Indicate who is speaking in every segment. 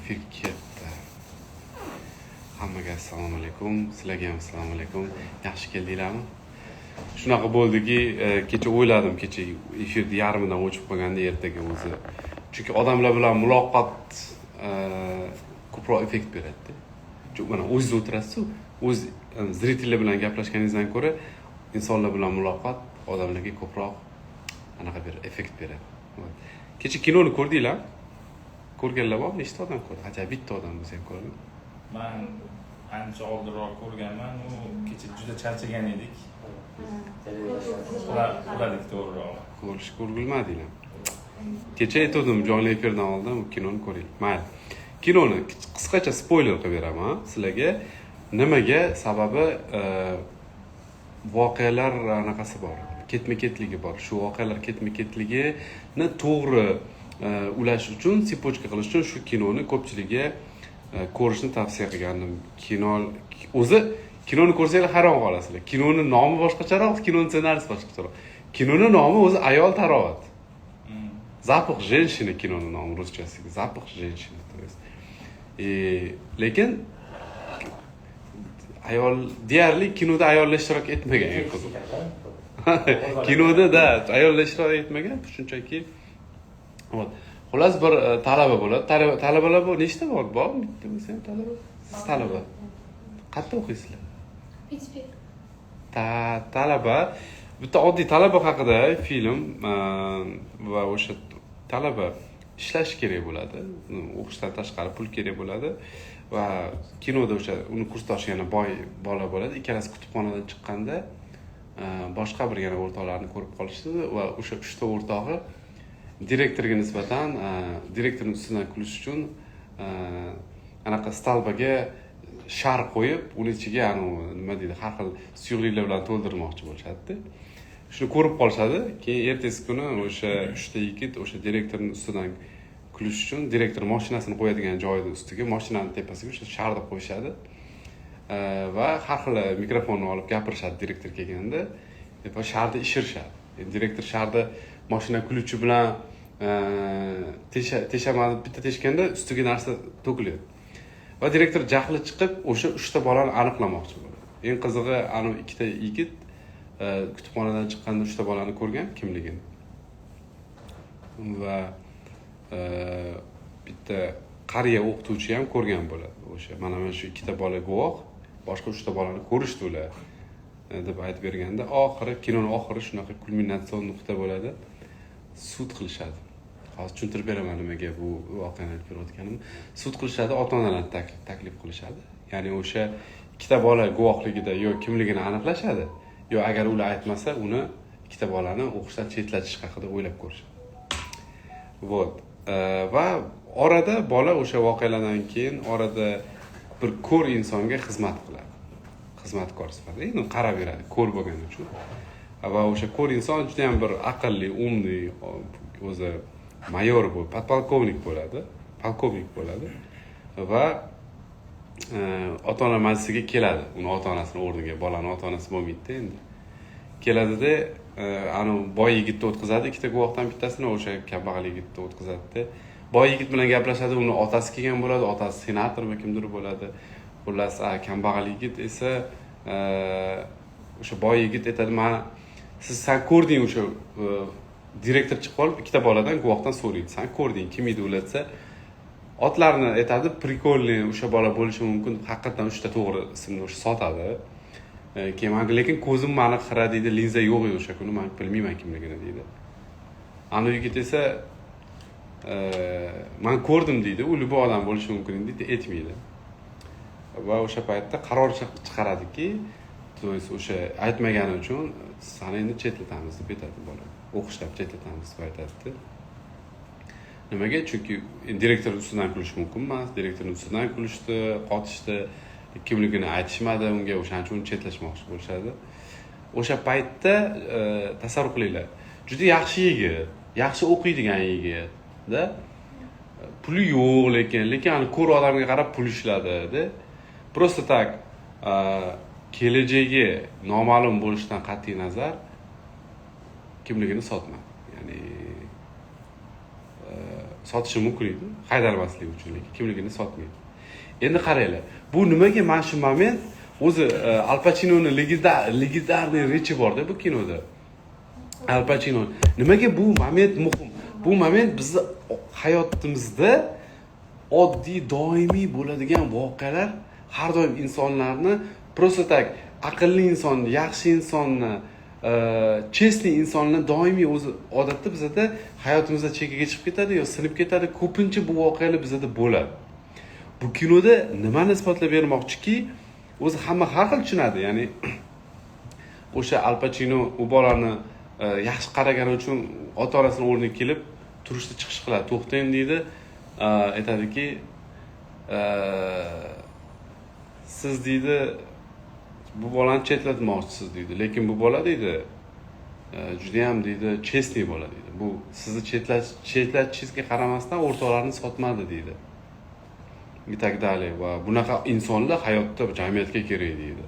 Speaker 1: efir ketdi. Hammaga assalomu alaykum. Sizlarga ham assalomu alaykum. Yaxshi keldinglarmi? Shunaqa bo'ldiki, kecha o'yladim, kecha efirni yarmidan o'chib qolganda ertaga o'zi. Chunki odamlar bilan muloqot ko'proq effekt beradi. Chunki mana o'zingiz o'tirasiz, o'z zritellar bilan gaplashganingizdan ko'ra insonlar bilan muloqot odamlarga ko'proq anaqa bir effekt beradi. Kecha kinoni ko'rdinglar? Ko'rganlar bormi? Nechta odam ko'rdi? Ajab bitta odam bo'lsa ham ko'rdi.
Speaker 2: Men ancha oldinroq ko'rganman. U kecha juda charchagan edik. Uxladik to'g'riroq.
Speaker 1: Ko'rgilmadinglar. Kecha aytdim jonli efirdan oldin kinoni ko'ring. Mayli. Kinoni qisqacha spoiler qilib beraman sizlarga. Nimaga? Sababi voqealar anaqasi bor. Ketma-ketligi bor. Shu voqealar ketma-ketligini to'g'ri ulash uchun, sipochka qilish uchun shu kinoni ko'pchilikga ko'rishni tavsiya qilgandim. Kinoni ko'rsanglar hayron qolasizlar. Kinoni nomi boshqacharoq, kinoni ssenariysi boshqacharoq. Kinoni nomi o'zi ayol tarovat. Запах женщины kinoni nomi ruschasiga. Запах женщины, то есть. Lekin ayol deyarli kinoda ayollar ishtirok etmagan qiziq. Kinoda ayollar ishtirok etmagan, shunchaki xullas bir talaba bo'ladi. Talabalar bor, nechta bor? Bormi? Bittami sen talaba? Siz talaba. Qayerda o'qiysizlar? Talaba. Bitta oddiy talaba haqida film va o'sha talaba ishlash kerak bo'ladi. O'qishdan tashqari pul kerak bo'ladi va kinoda o'sha uni kursdoshi yana boy bola bo'ladi. Ikkalasi kutubxonadan chiqqanda boshqa bir yana o'rtoqlarni ko'rib qolishdi va o'sha uchta o'rtog'i direktorga nisbatan direktorning ustidan kulish uchun anaqa stalbaga shar qo'yib, uni ichiga nima deydi, har xil suyuqliklar bilan to'ldirmoqchi bo'lishadi. Shuni ko'rib qolishadi. Keyin ertasi kuni o'sha uchta yigit o'sha direktorning ustidan kulish uchun direktor mashinasini qo'yadigan joyning ustiga, mashinaning tepasiga o'sha sharni qo'yishadi. Va har xil mikrofonni olib gapirishadi direktor kelganda va sharni ishirishadi. Direktor sharni mashina kuluvchi bilan teshamadi, bitta teshganda ustiga narsa to'kiladi. Va direktor jahli chiqib o'sha 3 ta bolani aniqlamoqchi bo'ladi. Eng qizig'i ana ikkita yigit kutubxonadan chiqqanda 3 ta bolani ko'rgan kimligini. Va bitta qariya o'qituvchi ham ko'rgan bo'ladi. O'sha mana shu ikkita bola guvoh, boshqa 3 ta bolani ko'rishdi ular deb aytib berganda, oxiri kinoning oxiri shunaqa kulminatsion nuqta bo'ladi. Sud qilishadi. Hozir tushuntirib beraman nimaga bu voqeani aytib berayotganimni. Sud qilishadi, ota-onalarni taklif qilishadi. Ya'ni o'sha ikkita bola guvohligida yo kimligini aniqlashadi, yo agar ular aytmasa, uni ikkita bolani o'qishdan chetlatish haqida o'ylab ko'rishadi. Va orada bola o'sha voqealardan keyin orada bir ko'r insonga xizmat qiladi. Xizmatkor sifatida, endi qarab beradi, ko'r bo'lgani uchun. Va o'sha ko'r inson juda ham bir aqlli, umli, o'zi mayor bo'lib, podpolkovnik bo'ladi, polkovnik bo'ladi va ota-ona majlisiga keladi. Uni ota-onasini o'rniga, bolaning ota-onasi bo'lmaydi endi. Keladida, boy yigitni o'tkazadi, ikkita guvohdan bittasini o'sha kambag'al yigitni o'tkazadi. Boy yigit bilan gaplashadi, uni otasi kelgan bo'ladi, otasi senator va kimdir bo'ladi. Xullas, kambag'al yigit esa o'sha boy yigit aytadi, "Men sen ko'rding o'sha direktor chiqib qolib, ikkita boladan guvohdan so'raydi. Sen ko'rding, kim edi ular desa, otlarni aytadi, prikolniy o'sha bola bo'lishi mumkin. Haqiqatan 3 ta to'g'ri ismni o'sha sotadi. Keyin lekin ko'zim mani xira deydi, linza yo'q edi o'sha kuni, men bilmayman kimligini deydi. Ana yigit esa men ko'rdim deydi, u bu odam bo'lishi mumkin deydi, aytmaydi. Va o'sha paytda qaror chiqaradiki, o'sha aytmagani uchun seni endi chetlatamiz deb aytadi bola. O'qishdan chetlatamiz deb aytadi. Nimaga? Chunki direktor ustidan kulish mumkin emas. Direktorning ustidan kulishdi, qotishdi, kimligini aytishmadi, unga o'shaning uchun chetlashmoqchi bo'lishadi. O'sha paytda tasavvur qilinglar. Juda yaxshi yigit, yaxshi o'qiydigan yigit-da. Puli yo'q, lekin ani ko'r odamga qarab pul ishladi-da. Просто так kelajagi noma'lum bo'lishidan qat'iy nazar kimligini sotmadi. Ya'ni sotishi mumkin edi, haydalmasligi uchun, lekin kimligini sotmaydi. Endi qaranglar, bu nimaga mana shu moment o'zi Al Pacinoning legendarniy rechi bor-da bu kinoda. Al Pacino nimaga bu moment muhim? Bu moment bizni hayotimizda oddiy, doimiy bo'ladigan voqealar har doim insonlarni просто так aqlli insonni, yaxshi insonni, chestli insonni doimiy o'zi odatda bizda hayotimizda chekkaga chiqib ketadi yo sinib ketadi. Ko'pincha bu voqealar bizda bo'ladi. Bu kinoda nimani isbotlab bermoqchiki, o'zi hamma har xil tushunadi. Ya'ni o'sha Al Pacino u bolani yaxshi qaragani uchun ota-onasining o'rniga kelib turishda chiqish qiladi. To'xtang deydi, aytadiki, siz deydi bu bolani chetlatmoqchisiz deydi. Lekin bu bola deydi juda ham deydi chestli bola deydi. Bu sizni chetlatishingizga qaramasdan o'rtoqlarni sotmadi deydi. И так далее. Va bunaqa insonlar hayotda jamiyatga kerak deydi.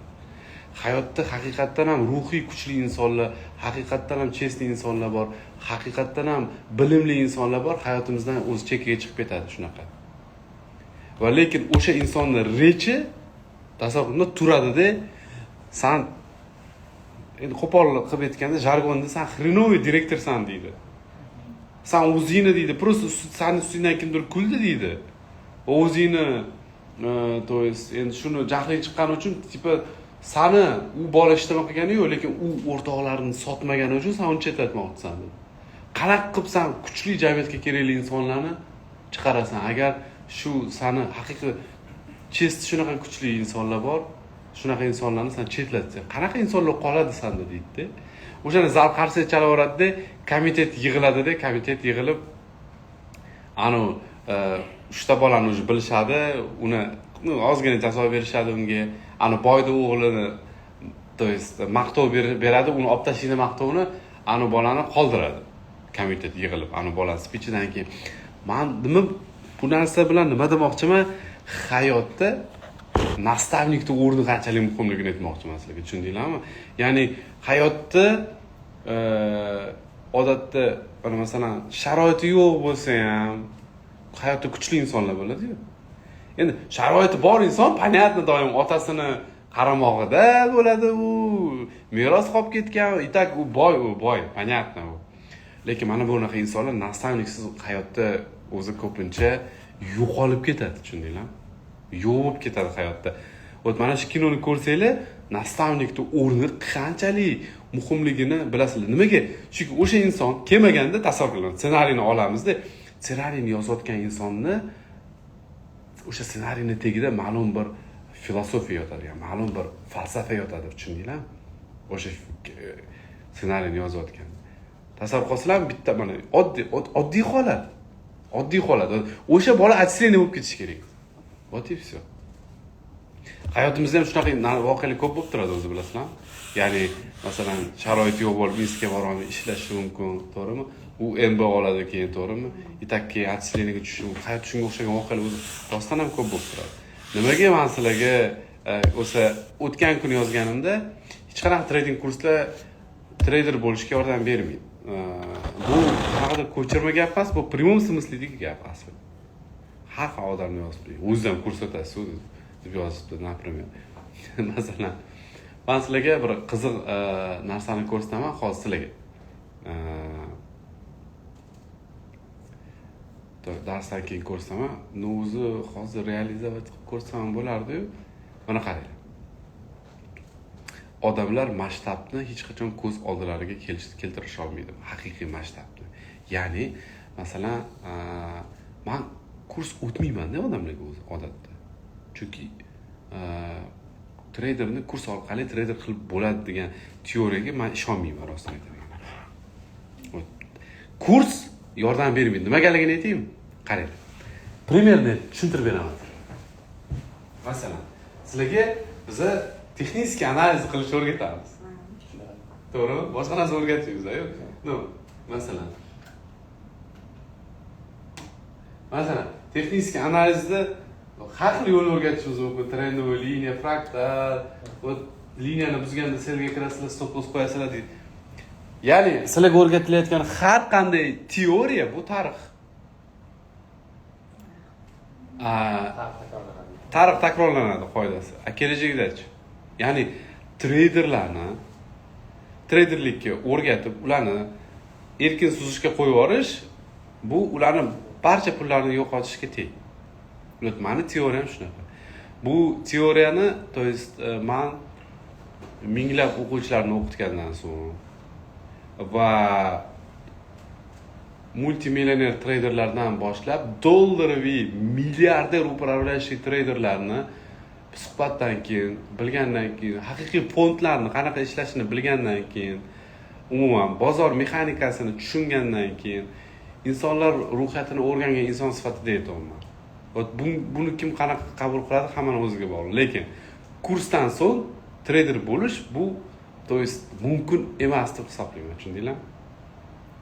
Speaker 1: Hayotda haqiqatdan ham ruhiy kuchli insonlar, haqiqatdan ham chestli insonlar bor, haqiqatdan ham bilimli insonlar bor, hayotimizdan o'zi chekkaga chiqib ketadi shunaqa. Va lekin o'sha insonning rechi tasavvurda turadi-da, san endi qo'pol qilib aytganda jargonda san xrenovый direktorsan deydi. San o'zingni deydi, просто sani ustingdan kimdir kuldi deydi. O'zingni to есть endi shuni jahli chiqqani uchun tipa sani u bola ishlama qilgani yo'q, lekin u o'rtoqlarini sotmagani uchun sen uni chetlatmoqchisan dedi. Qanaqa qilib sen kuchli jamiyatga kerakli insonlarni chiqarasan? Agar shu sani haqiqiy chest shunaqa kuchli insonlar bor, shunaqa insonlarni sen chetlatsang, qanaqa insonlar qoladi senda deydi-da. O'shani zal qarsak chalaveradida, komitet yig'iladi-da, komitet yig'ilib anu uchta bolani o'zi bilishadi, uni ozgina jazo berishadi unga. Ani boyda o'g'lini, to есть maqtov beradi, uni olib tashlaydi maqtovni, ani bolani qoldiradi. Komitet yig'ilib, ani bolani spichidan keyin men nima bu narsa bilan nima demoqchiman? Hayotda nastavnikning o'rni qanchalik muhimligini aytmoqchiman sizlarga, tushundinglarmi? Ya'ni hayotda odatda masalan sharoiti yo'q bo'lsa ham hayotda kuchli insonlar bo'ladi-ku. Endi sharoiti bor inson, понятно, doim otasini qaramog'ida bo'ladi, u meros qolib ketgan, itak u boy, понятно u. Lekin mana bunaqa insonlar nastavniksiz hayotda o'zi ko'pincha yo'qolib ketadi, tushundinglarmi? Yo'qib ketadi hayotda. Mana shu kinoni ko'rsanglar, nastavnikning o'rni qanchalik muhimligini bilasizlar. Nimaga? Chunki o'sha inson kelmaganda tasavvur qiling, ssenariyni olamizda, ssenariyni yozayotgan insonni o'sha ssenariyni tagida ma'lum bir filosofiya yotadi, ya'ni ma'lum bir falsafa yotadi, tushundinglarmi? O'sha ssenariyni yozayotgan. Tasavvur qilsanglar, bitta mana oddiy holat. Oddiy holat. O'sha bola отстреление bo'lib ketishi kerak. Вот и все. Hayotimizda ham shunaqa voqealar ko'p bo'lib turadi, o'zi bilasizlarmi? Ya'ni masalan sharoit yo'q bo'lib Minskga borolmay ishlashi mumkin, to'g'rimi? U MB oladi keyin, to'g'rimi? Itakka отстрелениеga tushishi, hayot shunga o'xshagan voqealar o'zi rostdan ham ko'p bo'lib turadi. Nimaga men sizlarga o'sha o'tgan kuni yozganimda hech qanaqa trading kurslar trader bo'lishga yordam bermaydi. Bu qanaqadir ko'chirma gap emas, bu прямом смыследagi gap asli. Har xil odamni yozib, o'zi ham kurs o'tasiz deb yozibdi, например. Masalan, men sizlarga bir qiziq narsani ko'rsataman hozir sizlarga. Darsdan keyin ko'rsataman. O'zi hozir realizovat qilib ko'rsam bo'lardi-yu. Mana qaranglar. Odamlar masshtabni hech qachon ko'z oldilariga keltirish olmaydi. Haqiqiy masshtabni. Ya'ni, masalan, men kurs o'tmayman-da odamlarga o'zi odatda. Chunki traderni kurs orqali trader qilib bo'ladi degan teoriyaga men ishonmayman, rostini aytaman. Kurs yordam bermaydi. Nimagaligini aytaymi? Qarang. Primerni tushuntirib beraman. Masalan, sizlarga biz texnik analiz qilishni o'rgatamiz. To'g'rimi? Boshqa narsa o'rgatmaymiz-ku. No, masalan. Texnik analizda har xil yo'l o'rgatishimiz mumkin. Trendoviy liniya, fraktal, liniyani buzganda selga kirasizlar, stop loss qo'yasizlar deydi. Ya'ni sizlarga o'rgatilayotgan har qanday teoriya bu tarix. tarix takrorlanadi qoidasi. Kelajakdachi. Ya'ni treyderlikka o'rgatib, ularni erkin suzishga qo'yib yuborish, bu ularni barcha pullarini yo'qotishga teng. Mani teoriyam shunaqa. Bu teoriyani, to есть, men minglab o'quvchilarni o'qitgandan so'ng va multimillioner treyderlardan boshlab dollaraviy milliarder upravляющий treyderlarni suhbatdan keyin, bilgandan keyin, haqiqiy fondlarni qanaqa ishlashini bilgandan keyin, umuman bozor mexanikasini tushungandan keyin insonlar ruhiyatini o'rgangan inson sifatida aytaman. Buni kim qanaqa qabul qiladi, hammaning o'ziga bog'liq. Lekin kursdan so'ng trader bo'lish bu, to есть, mumkin emas deb hisoblayman, tushundinglarmi?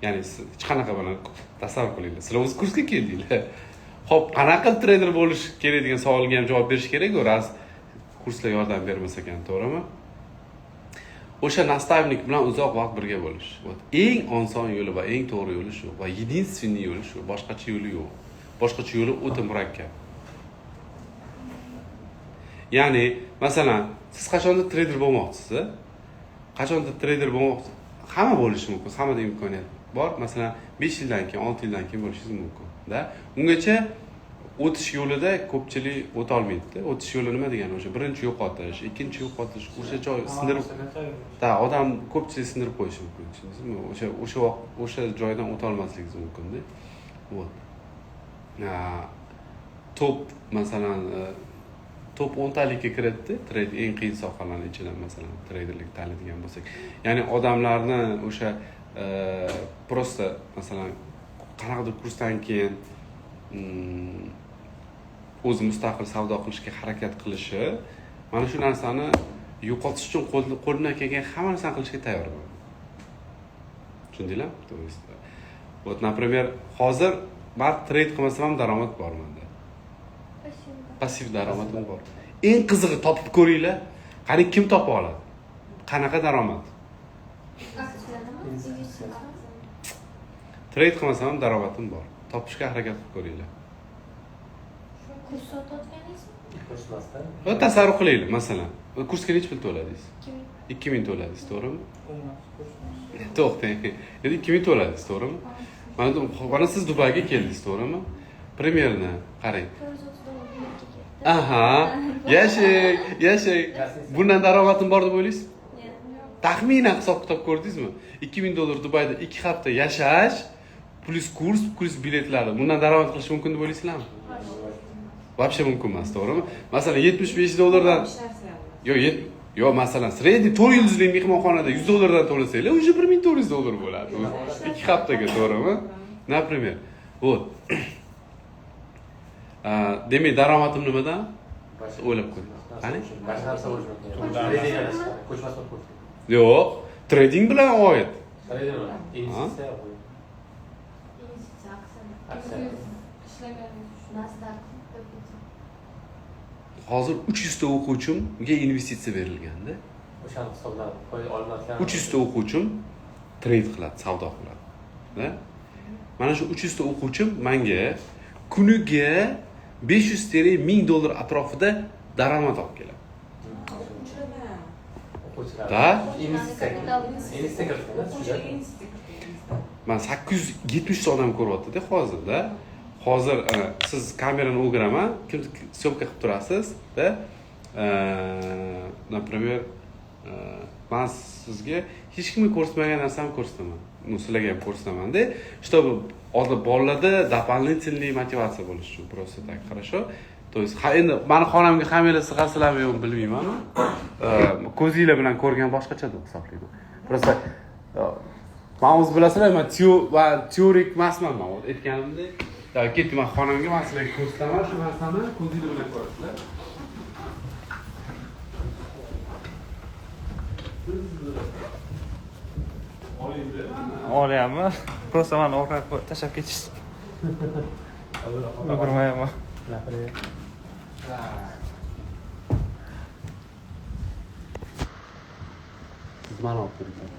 Speaker 1: Ya'ni siz hech qanaqa buni tasavvur qilinglar. Sizlar o'z kursga keldinglar. Xo'p, qanaqa trader bo'lish kerak degan savolga ham javob berish kerak-ku, ras kurslar yordam bermasa ekan, to'g'rimi? O'sha nastavnik bilan uzoq vaqt birga bo'lish. Eng oson yo'li va eng to'g'ri yo'li shu va единственный yo'li shu. Boshqacha yo'li yo'q. Boshqacha yo'li o'ta murakkab. Ya'ni, masalan, siz qachonda trader bo'lmoqchisiz? Qachonda trader bo'lmoqchisiz? Hamma bo'lishi mumkin, hammada imkoniyat bor. Masalan, 5 yildan keyin, 6 yildan keyin bo'lishingiz mumkin, da. Ungacha o'tish yo'lida ko'pchilik o'ta olmaydi. O'tish yo'li nima degani? O'sha birinchi yo'qotish, ikkinchi yo'qotish, o'sha joy sindirib, odam ko'pchilik sindirib qo'yishi mumkin, tushundingizmi? O'sha joydan o'ta olmasligingiz mumkin-da. Top, masalan, top 10 talikka kiritdi, trade eng qiyin sohalarning ichidan, masalan, traderlik tanlaydigan bo'lsak. Ya'ni odamlarni o'sha prosta, masalan, qanaqadir kursdan keyin o'zi mustaqil savdo qilishga harakat qilishi, mana shu narsani yo'qotish uchun qo'lidan kelgan hamma narsani qilishga tayyor bo'ladi. Tushundinglar? Вот, например, hozir men trade qilmasam ham daromad bor menda. Passiv daromadim bor. Eng qizig'i topib ko'ringlar. Qani kim topa oladi? Qanaqa daromad? Trade qilmasam ham daromadim bor. Topishga harakat qilib ko'ringlar.
Speaker 3: Kurs sotayotganingiz?
Speaker 1: Va tasavvur qilaylik, masalan, kursga necha pul to'ladingiz? 2000 to'ladingiz, to'g'rimi? To'xtang. Endi 2000 to'ladingiz, to'g'rimi? Mana siz Dubayga keldingiz, to'g'rimi? Примерно qarang. Aha, yashang. Bundan daromadim bor deb o'ylaysiz? Taxminan hisob kitob ko'rdingizmi? $2000 Dubayda 2 hafta yashash plus kurs biletlari. Bundan daromad qilish mumkin deb o'ylaysizlarmi? Вообще mumkin emas, to'g'rimi? Masalan, $75 dan yo'q, masalan, sredniy 4 yulduzli mehmonxonada $100 dan to'lasanglar, уже $1400 bo'ladi. 2 haftaga, to'g'rimi? Например, вот. Demak, daromadim nimadan? O'ylab ko'ring. Qani? Yo'q, trading bilan oid. Hozir 300 ta o'quvchimga investitsiya berilganda,
Speaker 4: o'shani hisoblab qo'ya olmasdan
Speaker 1: 300 ta o'quvchim trade qiladi, savdo qiladi. Da? Mana shu 300 ta o'quvchim menga kuniga $500,000 atrofida daromad olib keladi. Da? Men 870 ta odam ko'ryapti-da hozirda. Hozir siz kamerani o'giraman, kim syomka qilib turasiz, da? Например, men sizga hech kimga ko'rsatmagan narsani ko'rsataman. Sizlarga ham ko'rsataman-da, чтобы bolalarda дополнительный мотивация bo'lishi uchun, просто так, хорошо? То есть, endi meni xonamga kamera sig'asizlarmi yo'qmi bilmayman. Ko'zinglar bilan ko'rgan boshqacha deb hisoblayman. Просто men o'z bilasizlar, men teorik emasman, men aytganimdek. Ketdim xonamga, men sizlarga ko'rsataman shu narsani, ko'zinglar bilan ko'rasizlar.
Speaker 2: Olyapmi? Просто meni orqaga tashlab ketish. O'girmayapman.
Speaker 1: Siz meni olib turibsiz.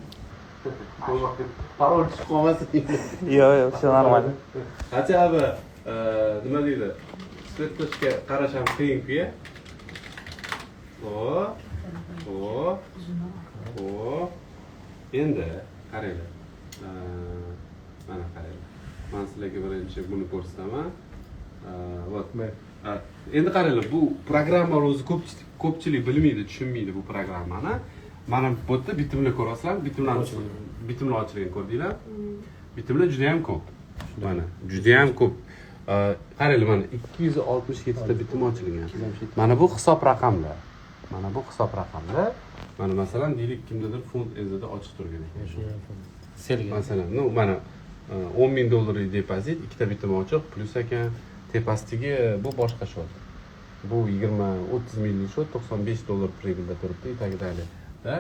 Speaker 1: Parol chiqib qolmasin.
Speaker 2: Yo'q, все нормально.
Speaker 1: Хотя бы nima deydi? isbot qilishga qarasham qiyin-ku. Endi qaranglar. Mana qaranglar. Men sizlarga birinchi buni ko'rsataman. Вот. Endi qaranglar, bu programmani o'zi ko'pchilik bilmaydi, tushunmaydi bu programmani. Mana bu yerda bitimlar ko'rasizlar, bitimlar ochilgan ko'rdinglar? Bitimlar juda ham ko'p. Mana, juda ham ko'p. Qaranglar, mana 267 ta bitim ochilgan. Mana bu hisob raqamlar. Mana bu hisob raqamlar. Mana masalan, deylik kimdadir fond ezida ochiq turgan ekan. Masalan, mana $10,000 depozit, ikkita bitim ochiq, plus ekan, tepasidagi bu boshqa shot. Bu 20-30 minglik shot, $95 pribelda turibdi, tagidagi. Da?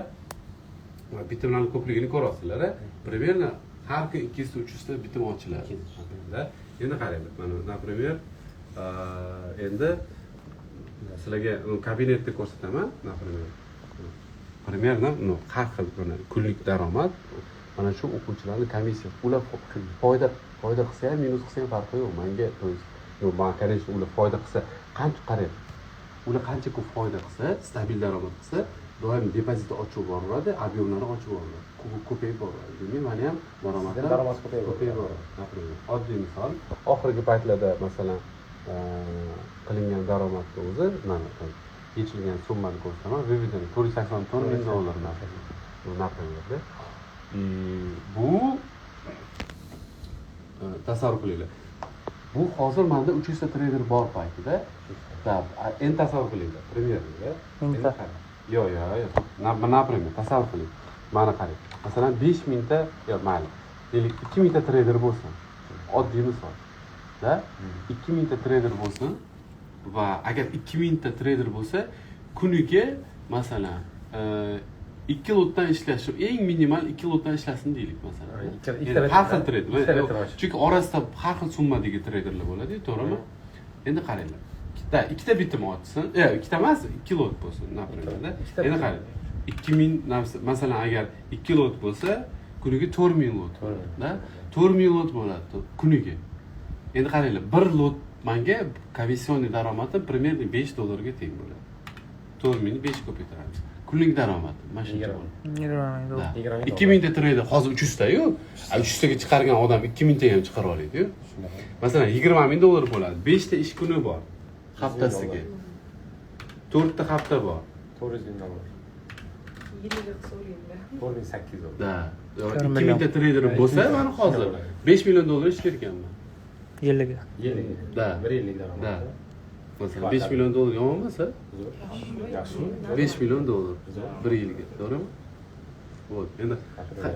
Speaker 1: Bitimlarning ko'pligini ko'rasizlar, Примерно har kun 200-300 ta bitim ochiladi. Da? Endi qaranglar, mana, например, endi sizlarga kabinetni ko'rsataman, например. Примерно, har xil kunlik daromad mana shu o'quvchilarning komissiya, ular foyda qilsa ham, minus qilsa ham farqi yo'q. Menga, то есть, men конечно, ular foyda qilsa, qancha qarang. Ular qancha ko'p foyda qilsa, stabil daromad qilsa, doim depozitni ochib boraveradi, ob'yomlarni ochib boraveradi. Ko'payib boraveradi. Demak, meni ham daromad ko'payib boraveradi. Например, oddiy misol, oxirgi paytlarda masalan qilingan daromadni o'zi, mana yechilgan summani ko'rsataman, выведено $484,000 например. Bu tasavvur qilinglar. Bu hozir menda 300 ta trader bor paytida, endi tasavvur qilinglar. Примерно, yo'q. Например, tasavvur qiling. Mana qarang. Masalan, 5000 ta, mayli. Deylik 2000 ta trader bo'lsin. Oddiy misol. Da? 2000 ta trader bo'lsin va agar 2000 ta trader bo'lsa, kuniga masalan 2 lotdan ishlashi, eng minimal 2 lotdan ishlasin deylik masalan. Har xil trader. Chunki orasida har xil summadagi traderlar bo'ladi, to'g'rimi? Endi qaranglar. Ikkita bitim ochsin, ikkita emas, 2 lot bo'lsin, например. Endi qarang. 2000 masalan agar 2 lot bo'lsa, kuniga 4000 lot. Da? 4000 lot bo'ladi kuniga. Endi qaranglar, 1 lot menga komissionni daromadi примерно $5 ga teng bo'ladi. 4000 ni 5 ko'paytiramiz. Kunlik daromad mana shuncha bo'ladi. 2000 ta trader hozir 300 ta-yu, 300 taga chiqargan odam 2000 ta ham chiqarib oladi-yu. Masalan, $20,000 bo'ladi. 5 ta ish kuni bor haftasiga. 4 ta hafta bor.
Speaker 4: $400,000. 4800.
Speaker 1: Da. 2000 ta trader bo'lsa, mana hozir $5,000,000 ish berganman.
Speaker 5: Yiliga.
Speaker 1: Da.
Speaker 4: 1 yillik daromad.
Speaker 1: Da. Masalan, $5,000,000 yomon emas-a?
Speaker 4: Yaxshi.
Speaker 1: $5,000,000 bir yilga, to'g'rimi? Вот. Endi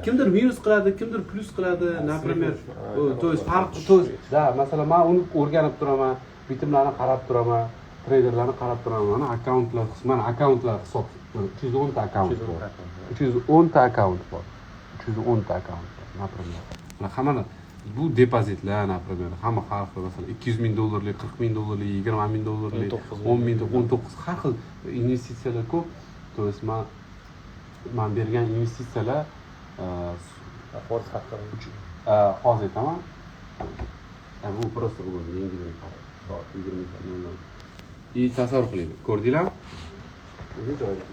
Speaker 1: kimdir minus qiladi, kimdir plus qiladi, например, то есть farq, da, masalan, men uni o'rganib turaman, bitimlarni qarab turaman, traderlarni qarab turaman, mana akkauntlar hisob, 310 ta akkaunt bor. 310 ta akkaunt bor. 310 ta akkaunt bor, например. Mana hammani bu depozitlar, например, hamma har xil, masalan, $200,000, $40,000, $20,000, $10,000, har xil investitsiyalar ko'p. То есть men bergan investitsiyalar
Speaker 4: Foiz haqida
Speaker 1: hozir aytaman. Bu просто bugun yangidan soat 20:00. И tasavvur qiling. Ko'rdinglarmi? O'zi joyida.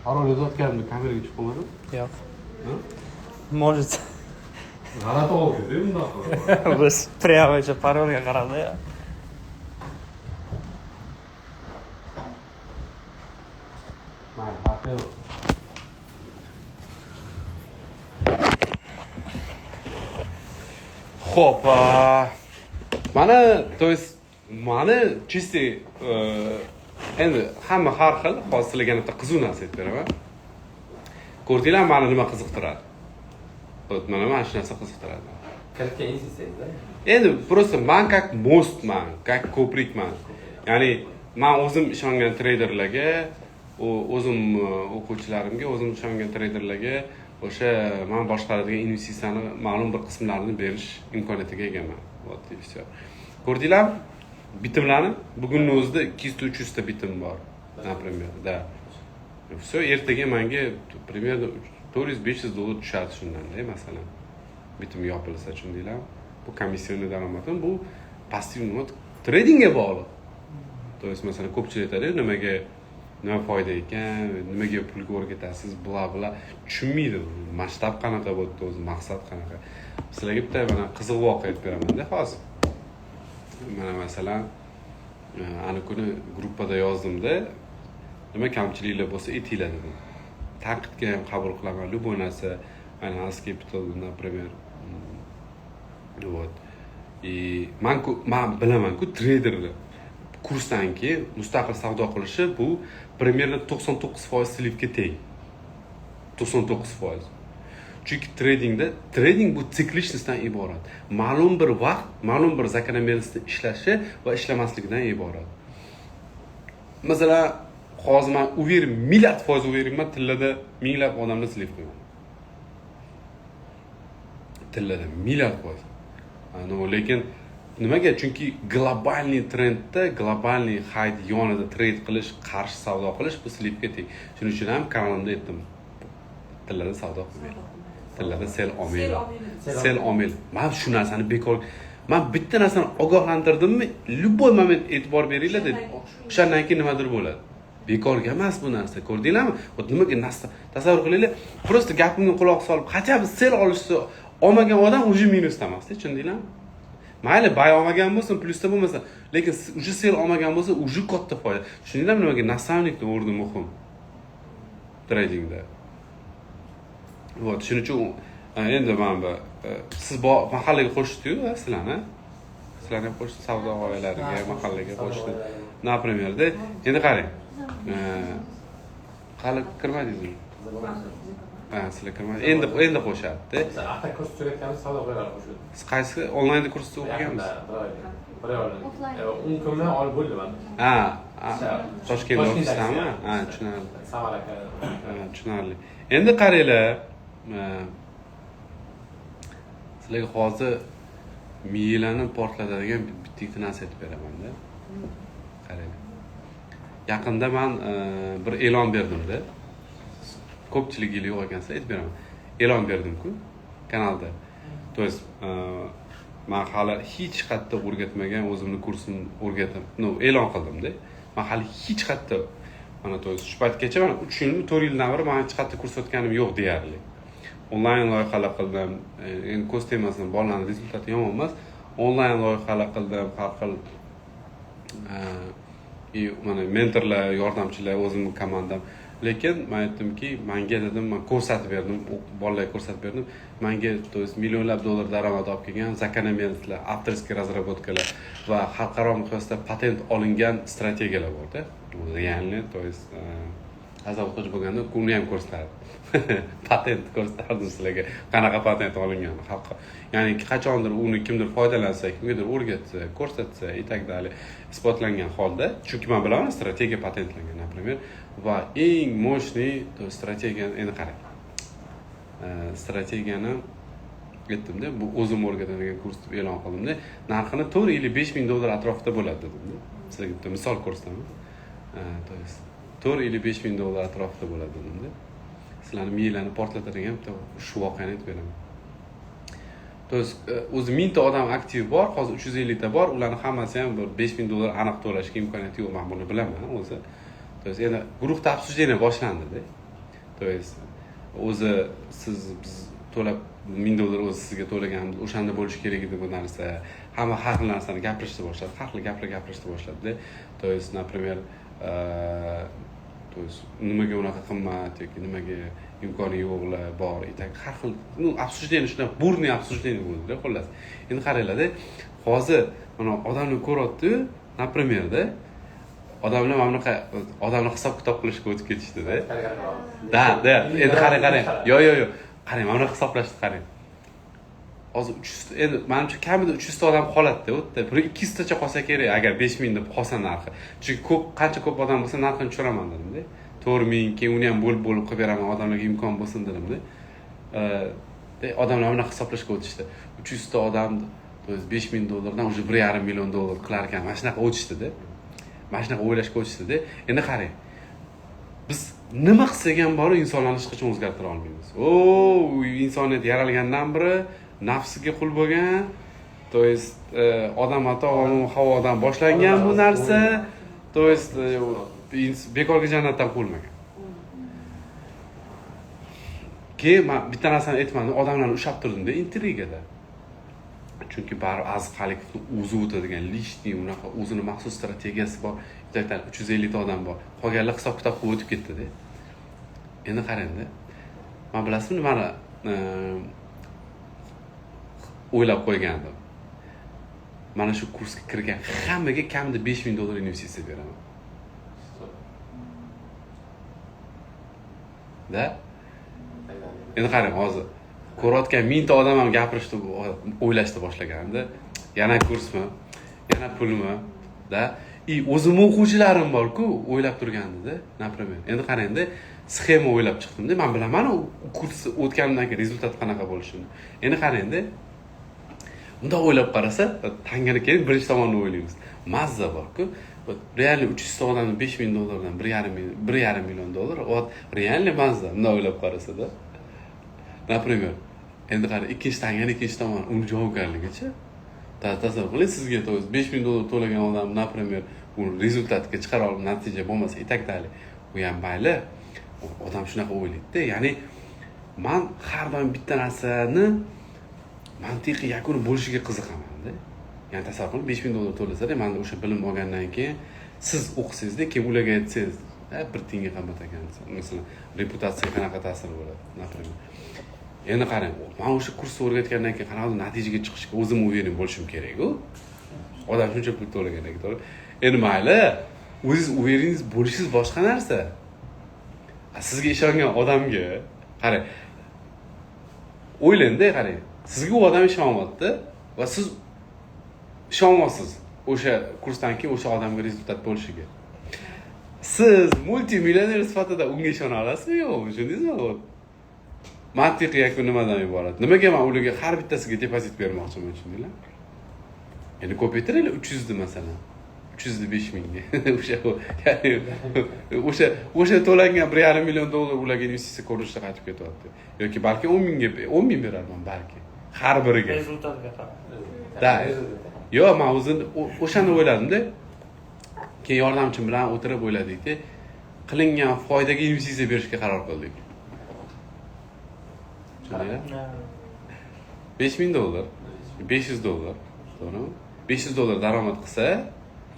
Speaker 1: Parol yozayotganimda kameraga chiqib qolmadimi?
Speaker 5: Yo'q. Может.
Speaker 1: G'alati oldi-da bundoq.
Speaker 5: Biz prямо o'sha parolga qaradi.
Speaker 1: Mayli, farqi yo'q. Xo'p, mana, то есть, mani чисто endi hamma har xil, hozir sizlarga bitta qiziq narsa aytib beraman. Ko'rdinglar, meni nima qiziqtiradi? Mana shu narsa qiziqtiradi.
Speaker 4: Katta investitsiya.
Speaker 1: Endi просто men как mostman, как ko'prikman. Ya'ni men o'zim ishongan traderlarga, o'zim o'quvchilarimga, o'zim ishongan traderlarga o'sha men boshqaradigan investitsiyani ma'lum bir qismlarini berish imkoniyatiga egaman. Oddiy всё. Ko'rdinglarmi? Bitimlarni bugunning o'zida 200-300 ta bitim bor, например, да. Всё, ertaga menga примерно $400-500 tushadi shundanda, masalan. Bitim yopilsa, tushundinglarmi? Bu komissionni daromaddan bu passiv nima tradingga bog'liq. То есть, masalan, ko'pchilik aytadi, nima foyda ekan, nimaga pulga o'rgatasiz, bla tushunmaydi. Masshtab qanaqa bo'ldi, o'zi maqsad qanaqa. Sizlarga bitta mana qiziq voqea aytib beraman-da hozir. Mana masalan, ana kuni gruppada yozdimda, nima kamchiliklar bo'lsa aytinglar dedim. Tanqidga ham qabul qilaman, любой narsa, ana As Capital, например. Вот. И man bilaman-ku treyderlar kursdan keyin mustaqil savdo qilishi bu примерно 99% slivga teng. 99%. Chunki trading bu siklichlikdan iborat. Ma'lum bir vaqt, ma'lum bir zakonomerlikda ishlashi va ishlamasligidan iborat. Masalan, hozir men uverim, milliard foiz uverimman, tillada minglab odamni sliv qilaman. Tillada milliard foiz. Lekin nimaga? Chunki globalniy trendda, globalniy hayd yonida trade qilish, qarshi savdo qilish bu slipga teng. Shuning uchun ham kanalimda aytdim. Tillada savdo qilmayman. Tillada sell olmayman. Sell olmayman. Men shu narsani bekor, men bitta narsani ogohlantirdimmi, любой moment e'tibor beringlar dedi. O'shandan keyin nimadir bo'ladi. Bekorga emas bu narsa. Ko'rdinglarmi? Nimaga tasavvur qilinglar. Просто gapimga quloq solib, qancha biz sell olishni olmagan odam уже minusda emas-da, tushundinglarmi? Mayli, bay olmagan bo'lsin, plusda bo'lmasa, lekin уже sell olmagan bo'lsa, уже katta foyda. Tushundinglarmi nimaga? Nastavnikning o'rni muhim tradingda. Вот, shuning uchun endi men bu siz mahallaga qo'shdi-yu, sizlarni. Sizlarni ham qo'shdi savdo g'oyalariga, mahallaga qo'shdi. Например, endi qarang. Hali kirmadingizmi? Sizlar kirmadi. Endi qo'shadi.
Speaker 4: Ata kurs tugatganmiz, savdo g'oyalari qo'shadi.
Speaker 1: Siz qaysi onlayn kursda o'qigansiz?
Speaker 4: Bir oy. 10 kundan olib bo'ldi men.
Speaker 1: Toshkent ofisdami? Tushunarli.
Speaker 4: Samaraka.
Speaker 1: Tushunarli. Endi qaranglar, sizlarga hozir miyalarni portlatadigan bitta narsa aytib beraman-da. Qarang. Yaqinda men bir e'lon berdim-da. Ko'pchilik yili yo'q ekansa aytib beraman. E'lon berdim-ku kanalda. То есть, men hali hech qayerda o'rgatmagan o'zimni kursimni o'rgatib, e'lon qildim-da. Men hali hech qayerda mana to shu paytgacha mana 3 yil, 4 yildan beri men hech qayerda kurs o'tganim yo'q deyarli. Onlayn loyihalar qildim. Endi ko'z temasdan bolalarning rezultati yomon emas. Onlayn loyihalar qildim, har xil mana mentorlar, yordamchilar, o'zimning komandam. Lekin men aytdimki, menga dedim, men ko'rsatib berdim, bolalarga ko'rsatib berdim. Menga to есть millionlab dollar daromad olib kelgan zakonomerliklar, avtorskiy razработкаlar va xalqaro miqyosda patent olingan strategiyalar bor-da. Ya'ni to есть azobqo'ch bo'lganda uni ham ko'rsatadi. Patent ko'rsatdim sizlarga. Qanaqa patent olingani xalqqa. Ya'ni qachondir uni kimdir foydalansa, kimgadir o'rgatsa, ko'rsatsa, itaqdali isbotlangan holda, chunki men bilaman strategiya patentlangan, например, va eng mo'shniy strategiyani endi qarang. Strategiyani aytdim-da, bu o'zim o'rgatadigan kurs deb e'lon qildim-da, narxini $4,000-5,000 atrofida bo'ladi dedim-da. Sizlarga bitta misol ko'rsataman. To есть $4,000-5,000 atrofida bo'ladi dedim-da. Sizlarni miyalarni portlatadigan bitta shu voqeani aytib beraman. To есть o'zi 1000 ta odam aktiv bor, hozir 350 ta bor, ularning hammasi ham $5,000 aniq to'lashga imkoniyati yo'q, men buni bilaman o'zi. To есть endi guruhda обсуждение boshlandi-da. To есть o'zi siz biz to'lab $1000 o'zi sizga to'laganmiz, o'shanda bo'lishi kerak edi bu narsa. Hamma har xil narsani gapirishni boshladi, har xil gaplar gapirishni boshladi-da. To есть, например, to есть nimaga unaqa qimmat yoki nimaga imkoni yo'qlar bor, itak har xil, обсуждение shunday burniy обсуждение bo'ldi-da, xullas. Endi qaranglar-da, hozir mana odamni ko'ryapti, например-da, odamlar mana bunaqa odamni hisob kitob qilishga o'tib ketishdi-da. Da, endi qarang. Yo'q. Qarang, mana bunaqa hisoblashni qarang. Hozir 300, endi menimcha kamida 300 ta odam qoladi-da, u yerda. Bir 200 tacha qolsa kerak, agar 5000 deb qolsa narxi. Chunki qancha ko'p odam bo'lsa narxini tushiraman dedim-da. 4000 keyin uni ham bo'lib qo'yib beraman, odamlarga imkon bo'lsin dedim-da. Odamlar bunaqa hisoblashga o'tishdi. 300 ta odam, to есть $5,000 dan уже $1,5 million qilar ekan. Mana shunaqa o'tishdi-da. Mana shunaqa o'ylashga o'tishdi-da. Endi qarang. Biz nima qilsak ham bor insonlarni hech qachon o'zgartira olmaymiz. Insoniyat yaralgandan beri nafsiga qul bo'lgan. To есть odam havodan boshlangan bu narsa. To есть bekorga jannatdan qolmagan. Keyin men bitta narsani aytmadim, odamlarni ushlab turdim-da intrigada. Chunki bari azqalikni o'zi o'tadigan lishni unaqa o'zini maxsus strategiyasi bor. Bittadan 350 ta odam bor. Qolganlar hisob-kitob qilib o'tib ketdi-da. Endi qarangda. Men bilasizmi nimani o'ylab qo'ygandim. Mana shu kursga kirgan hammaga kamida $5000 investitsiya beraman. Da? Endi qarang, hozir ko'rayotgan 1000 ta odam ham gapirishni o'ylashni boshlaganda, yana kursmi, yana pulmi, da? O'zim o'quvchilarim bor-ku, o'ylab turgandi-da, например. Endi qarangda, sxema o'ylab chiqdim-da, men bilaman u kurs o'tganimdan keyin rezultat qanaqa bo'lishini. Endi qarangda, bunda o'ylab qarasa, tangani keyin birinchi tomonni o'ylaymiz. Mazza bor-ku, real 300 ta odamning $5000 dan $1,5 million, real mazza, bunda o'ylab qarasa-da. Например, endi qara ikkinchi tangani ikkinchi tomon uni javobgarligicha. Tasavvur qiling, sizga $5000 to'lagan odam, например, u rezultatga chiqara olib natija bo'lmasa, etakdali. U ham mayli. Odam shunaqa o'ylaydi-da. Ya'ni men har doim bitta narsani mantiqiy yakuni bo'lishiga qiziqaman-da. Ya'ni tasavvur qiling, $5000 to'lasa-da, men o'sha bilim olgandan keyin siz o'qisangizda, keyin ularga aytsangiz, bir tiyinga qimmat ekan. Masalan, reputatsiyaga qanaqa ta'sir bo'ladi, например. Endi qarang, men o'sha kursni o'rgatgandan keyin qanaqa natijaga chiqishga o'zim uverin bo'lishim kerak-ku. Odam shuncha pul to'lagandan keyin. Endi mayli, o'zingiz uveringiz bo'lishingiz boshqa narsa. Sizga ishongan odamga, qarang. O'ylangda, qarang. Sizga u odam ishonyapti va siz ishonmaysiz o'sha kursdan keyin o'sha odamga rezultat bo'lishiga. Siz multimillioner sifatida unga ishona olasizmi yo'qmi? Tushundingizmi? Mantiqiy yakun nimadan iborat? Nimaga men ularga har bittasiga depozit bermoqchiman, tushundinglar? Endi ko'paytiraylik 300 ni masalan. 300 ni 5000 ga. O'sha to'langan $1,5 million ularga investitsiya ko'rinishda qaytib ketyapti. Yoki balki 10 ming berarman balki. Har biriga.
Speaker 5: Rezultatga qarab.
Speaker 1: Da. Yo'q, men o'zim o'shani o'yladim-da. Keyin yordamchim bilan o'tirib o'yladik-da. Qilingan foydaga investitsiya berishga qaror qildik. $5000, $500, to'g'rimi? $500 daromad qilsa,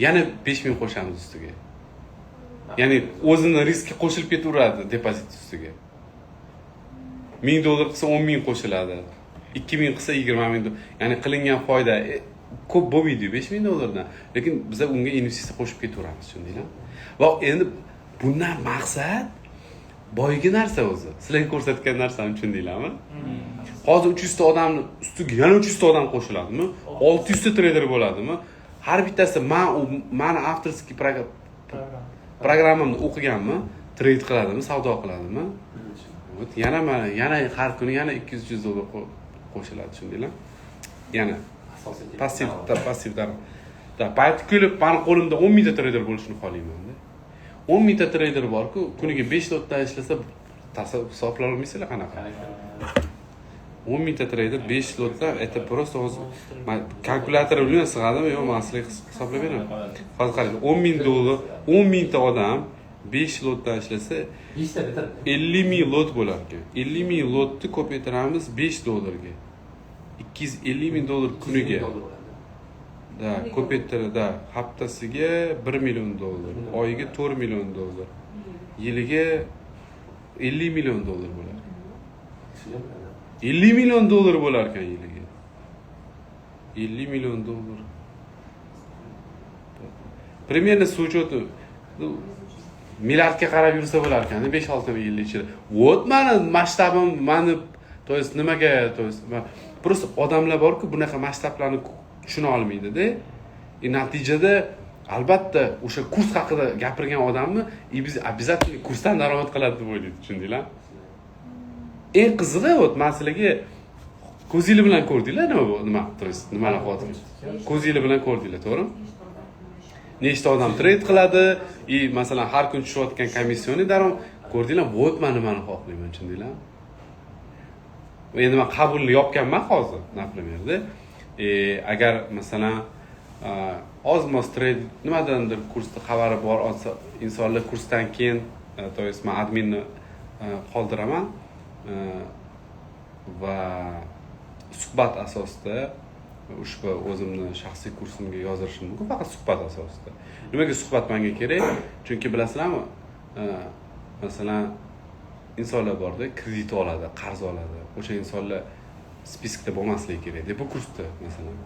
Speaker 1: yana 5000 qo'shamiz ustiga. Ya'ni o'zini riskga qo'shilib ketaveradi depozit ustiga. $1000 qilsa 10,000 qo'shiladi. 2000 qilsa 20,000. Ya'ni qilingan foyda ko'p bo'lmaydi $5000 dan. Lekin biz unga investitsiya qo'shib ketaveramiz, tushundinglar? Va endi bundan maqsad boygi narsa o'zi. Sizlarga ko'rsatgan narsani tushundinglarmi? Hozir 300 ta odamni ustiga yana 300 ta odam qo'shiladimi? 600 ta trader bo'ladimi? Har bittasi meni avtorskiy programmamni o'qiganmi? Trade qiladimi, savdo qiladimi? Yana har kuni yana $200 qo'shiladi, tushundinglar? Yana passiv daromad. Particular meni qo'limda 10 mingta trader bo'lishini xohlayman-da. 10 mingta trader bor-ku, kuniga 5 lotdan ishlasa, hisoblay olmaysizlar qanaqa? 10 mingta trader 5 lotdan, это просто hozir kalkulyator bilan sig'adimi yo'q, men sizlarga hisoblab beraman. Hozir qarang, $10,000, 10 mingta odam 5 lotdan ishlasa, 50 ming lot bo'lar ekan. 50 ming lotni ko'paytiramiz $5 ga. $250,000 kuniga. Da, ko'paytirda haftasiga $1 million, oyiga $4 million, yiliga $50 million bo'lar. $50 million bo'lar ekan yiliga. $50 million. Примерно с учетом milliardga qarab yursa bo'lar ekan, 5-6 yil ichida. Вот meni masshtabim, meni to есть nimaga, to есть просто odamlar bor-ku, bunaqa masshtablarni tushuna olmaydi-da. Natijada albatta o'sha kurs haqida gapirgan odamni biz обязательно kursdan daromad qiladi deb o'ylaydi, tushundinglar? Eng qizig'i, men sizlarga ko'zingiz bilan ko'rdinglar nima, to есть nimalar qilyapti? Ko'zingiz bilan ko'rdinglar, to'g'rimi? Nechta odam trade qiladi, masalan har kun tushayotgan komissionni ko'rdinglarmi? Voy, man nimani xohlayman, tushundinglarmi? Endi men qabulni yopganman hozir, например-da. Agar masalan ozmos trade nimadandir kursda xabari bor olsa, insonlar kursdan keyin, to есть men adminni qoldiraman va suhbat asosida ushbu o'zimni shaxsiy kursimga yozdirishim mumkin, faqat suhbat asosida. Nimaga suhbat menga kerak? Chunki bilasizlarmi, masalan insonlar borda, kredit oladi, qarz oladi. O'sha insonlar spiskda bo'lmasligi kerak deb bu kursda masalan.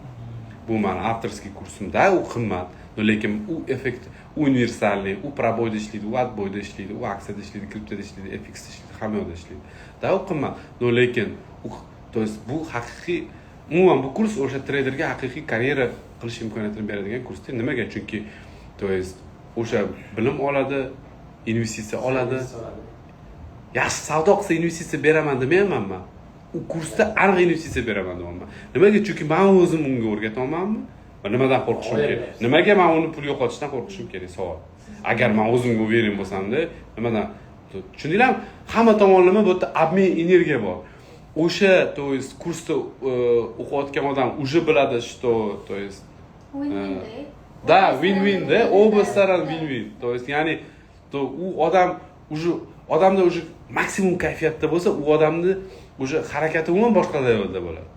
Speaker 1: Bu meni avtorskiy kursimda u qimmat, lekin u effekt universalli, u proboyda ishlaydi, u adboyda ishlaydi, u aksiyada ishlaydi, kriptoda ishlaydi, FXda ishlaydi, hamma yoqda ishlaydi. Da u qimmat. Lekin to есть bu haqiqiy umuman bu kurs o'sha treyderga haqiqiy karyera qilish imkoniyatini beradigan kursda. Nimaga? Chunki to есть o'sha bilim oladi, investitsiya oladi. Yaxshi savdo qilsa investitsiya beraman demayman men. U kursda aniq investitsiya beraman deyapman. Nimaga? Chunki men o'zim unga o'rgatyapmanmi? Va nimadan qo'rqishim kerak? Nimaga men uni pul yo'qotishdan qo'rqishim kerak? Savol. Agar men o'zimga uverin bo'lsam-da, nimadan? Tushundinglarmi? Hamma tomonlama bu yerda обмен energiya bor. O'sha to есть kursda o'qiyotgan odam уже biladi, что то есть да, win-win-da, oba taraf win-win. To есть ya'ni to u odam уже odamda уже maksimum kayfiyatda bo'lsa, u odamni уже harakati umuman boshqa levelda bo'ladi.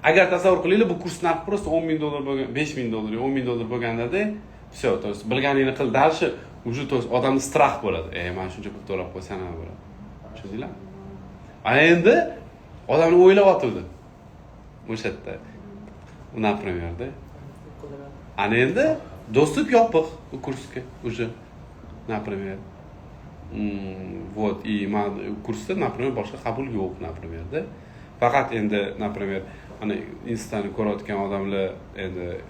Speaker 1: Agar tasavvur qilinglar, bu kurs narxi просто $10,000 bo'lgan, $5,000, $10,000 bo'lganda-da, все, to есть bilganingni qil, dальше уже to есть odamda strah bo'ladi. Men shuncha pul to'lab qo'ysam nima bo'ladi? Tushundinglarmi? Ana endi odamni o'ylayotdi. O'sha yerda. Например-da. Ana endi доступ yopiq u kursga уже. Например. Вот, и men kursda, например, boshqa qabul yo'q, например-da. Faqat endi, например, ana Instani ko'rayotgan odamlar endi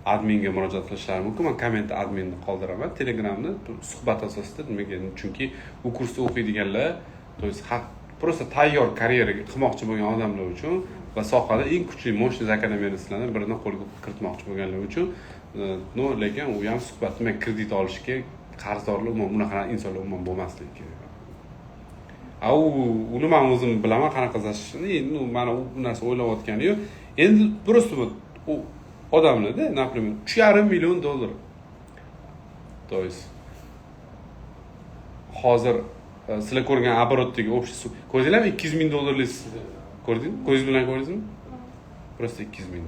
Speaker 1: adminga murojaat qilishlari mumkin. Men kommentda adminni qoldiraman, Telegramni suhbat asosida. Nimaga? Chunki u kursda o'qiydiganlar, to есть просто tayyor karyeraga qilmoqchi bo'lgan odamlar uchun va sohada eng kuchli mощный akademiylardan birini qo'lga kiritmoqchi bo'lganlar uchun, no, lekin u ham suhbatda men kredit olishga qarzdorlar umuman bunaqa insonlar umuman bo'lmasligi kerak. Uni men o'zim bilaman qanaqa zashishni, mana u narsa o'ylayotgani yo'q. Endi просто u odamlarda, например, $3,5 million. To есть hozir sizlar ko'rgan оборотdagi общий ko'rdinglarmi? $200,000 ko'rdingmi? Ko'zingiz bilan ko'rdingizmi? Просто $200,000.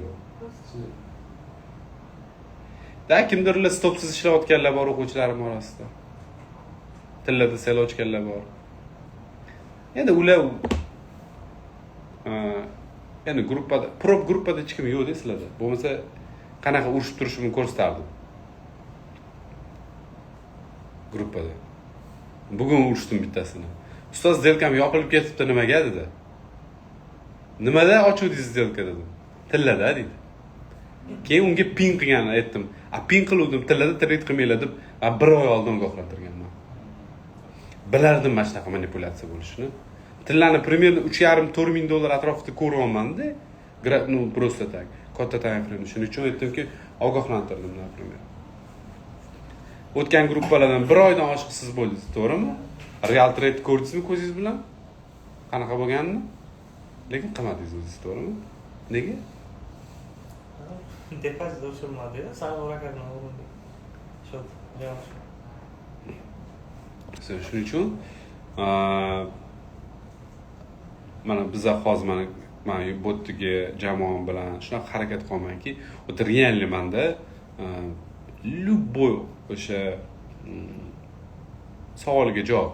Speaker 1: Da kimdirlar stopsiz ishlayotganlar bor o'quvchilarim orasida. Tillarda sel ochganlar bor. Endi ular endi gruppada, prop gruppada hech kim yo'q sizlarda. Bo'lmasa qanaqa urushib turishimni ko'rsatardim. Gruppada. Bugun urishdim bittasini. Ustoz, zelkam yopilib ketibdi, nimaga dedi. Nimada ochuvdingiz zelka dedim. Tillada dedi. Keyin unga ping qilganini aytdim. Ping qiluvdim, tillada trade qilmanglar deb 1 oy oldin ogohlantirganman. Bilardim mana shunaqa manipulyatsiya bo'lishini. Tillarni примерно $3,5-4,000 atrofida ko'ryapman-da. Ну, просто так. Katta tayinframe. Shuning uchun aytdimki, ogohlantirdim, например. O'tgan gruppalardan 1 oydan oshiq siz bo'ldingiz, to'g'rimi? Real trade ko'rdingizmi ko'zingiz bilan? Qanaqa bo'lganini? Lekin qilmadingiz o'zingiz, to'g'rimi? Nega?
Speaker 5: Depozit o'chirilmadi, savdo rakatini oldim. Shu, yaxshi.
Speaker 1: Shuning uchun mana biza hozir mana botga jamoam bilan shunaqa harakat qilmanki, o'ta realniy menda любой o'sha savolga javob.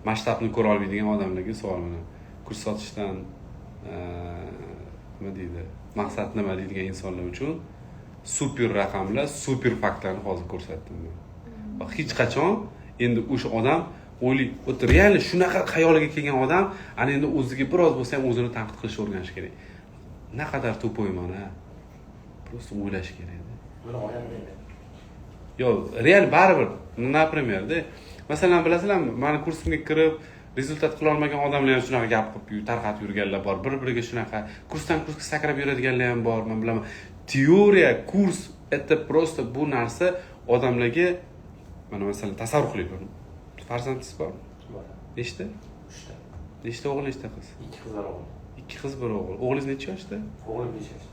Speaker 1: Masshtabni ko'ra olmaydigan odamlarga savol mana kurs sotishdan nima deydi? Maqsad nima deydigan insonlar uchun super raqamlar, super faktlarni hozir ko'rsatdim men. Va hech qachon endi o'sha odam o'ta realniy shunaqa xayoliga kelgan odam ana endi o'ziga biroz bo'lsa ham o'zini tanqid qilishni o'rganish kerak. Naqadar to'poyman a. Просто o'ylash kerak.
Speaker 4: Buni o'ylamayman.
Speaker 1: Yo, real baribir, например-da. Masalan, bilasizlarmi, meni kursimga kirib, rezultat qila olmagan odamlar ham shunaqa gap qilib tarqatib yurganlar bor. Bir-biriga shunaqa kursdan kursga sakrab yuradiganlar ham bor, men bilaman. Teoriya, kurs, это просто bu narsa odamlarga mana masalan tasavvur qiling. Farzandingiz bormi?
Speaker 4: Bor.
Speaker 1: Nechta?
Speaker 4: 3 ta.
Speaker 1: Nechta o'g'il, nechta qiz?
Speaker 4: 2 qizlar o'g'il.
Speaker 1: 2 qiz, 1 o'g'il. O'g'lingiz necha yoshda?
Speaker 4: O'g'lim 5 yoshda.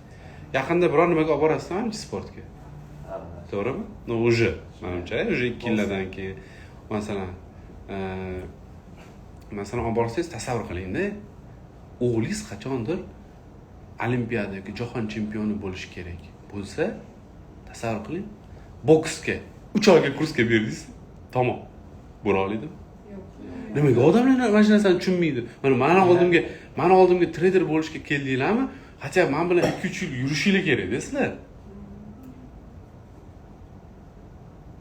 Speaker 1: Yaqinda biror nimaga olib borasizmi sportga?
Speaker 4: Ha.
Speaker 1: To'g'rimi? No, уже, menimcha, уже 2 yildan keyin masalan olib borsangiz tasavvur qilingda, o'g'lingiz qachondir olimpiada yoki jahon chempioni bo'lishi kerak bo'lsa, tasavvur qiling, boksga 3 oyga kursga berdingiz, tamom. Bo'la oladimi? Nimaga odamlar mana shu narsani tushunmaydi? Mana oldimga treyder bo'lishga keldinglarmi? Hatto men bilan 2-3 yil yurishinglar kerak-da sizlar.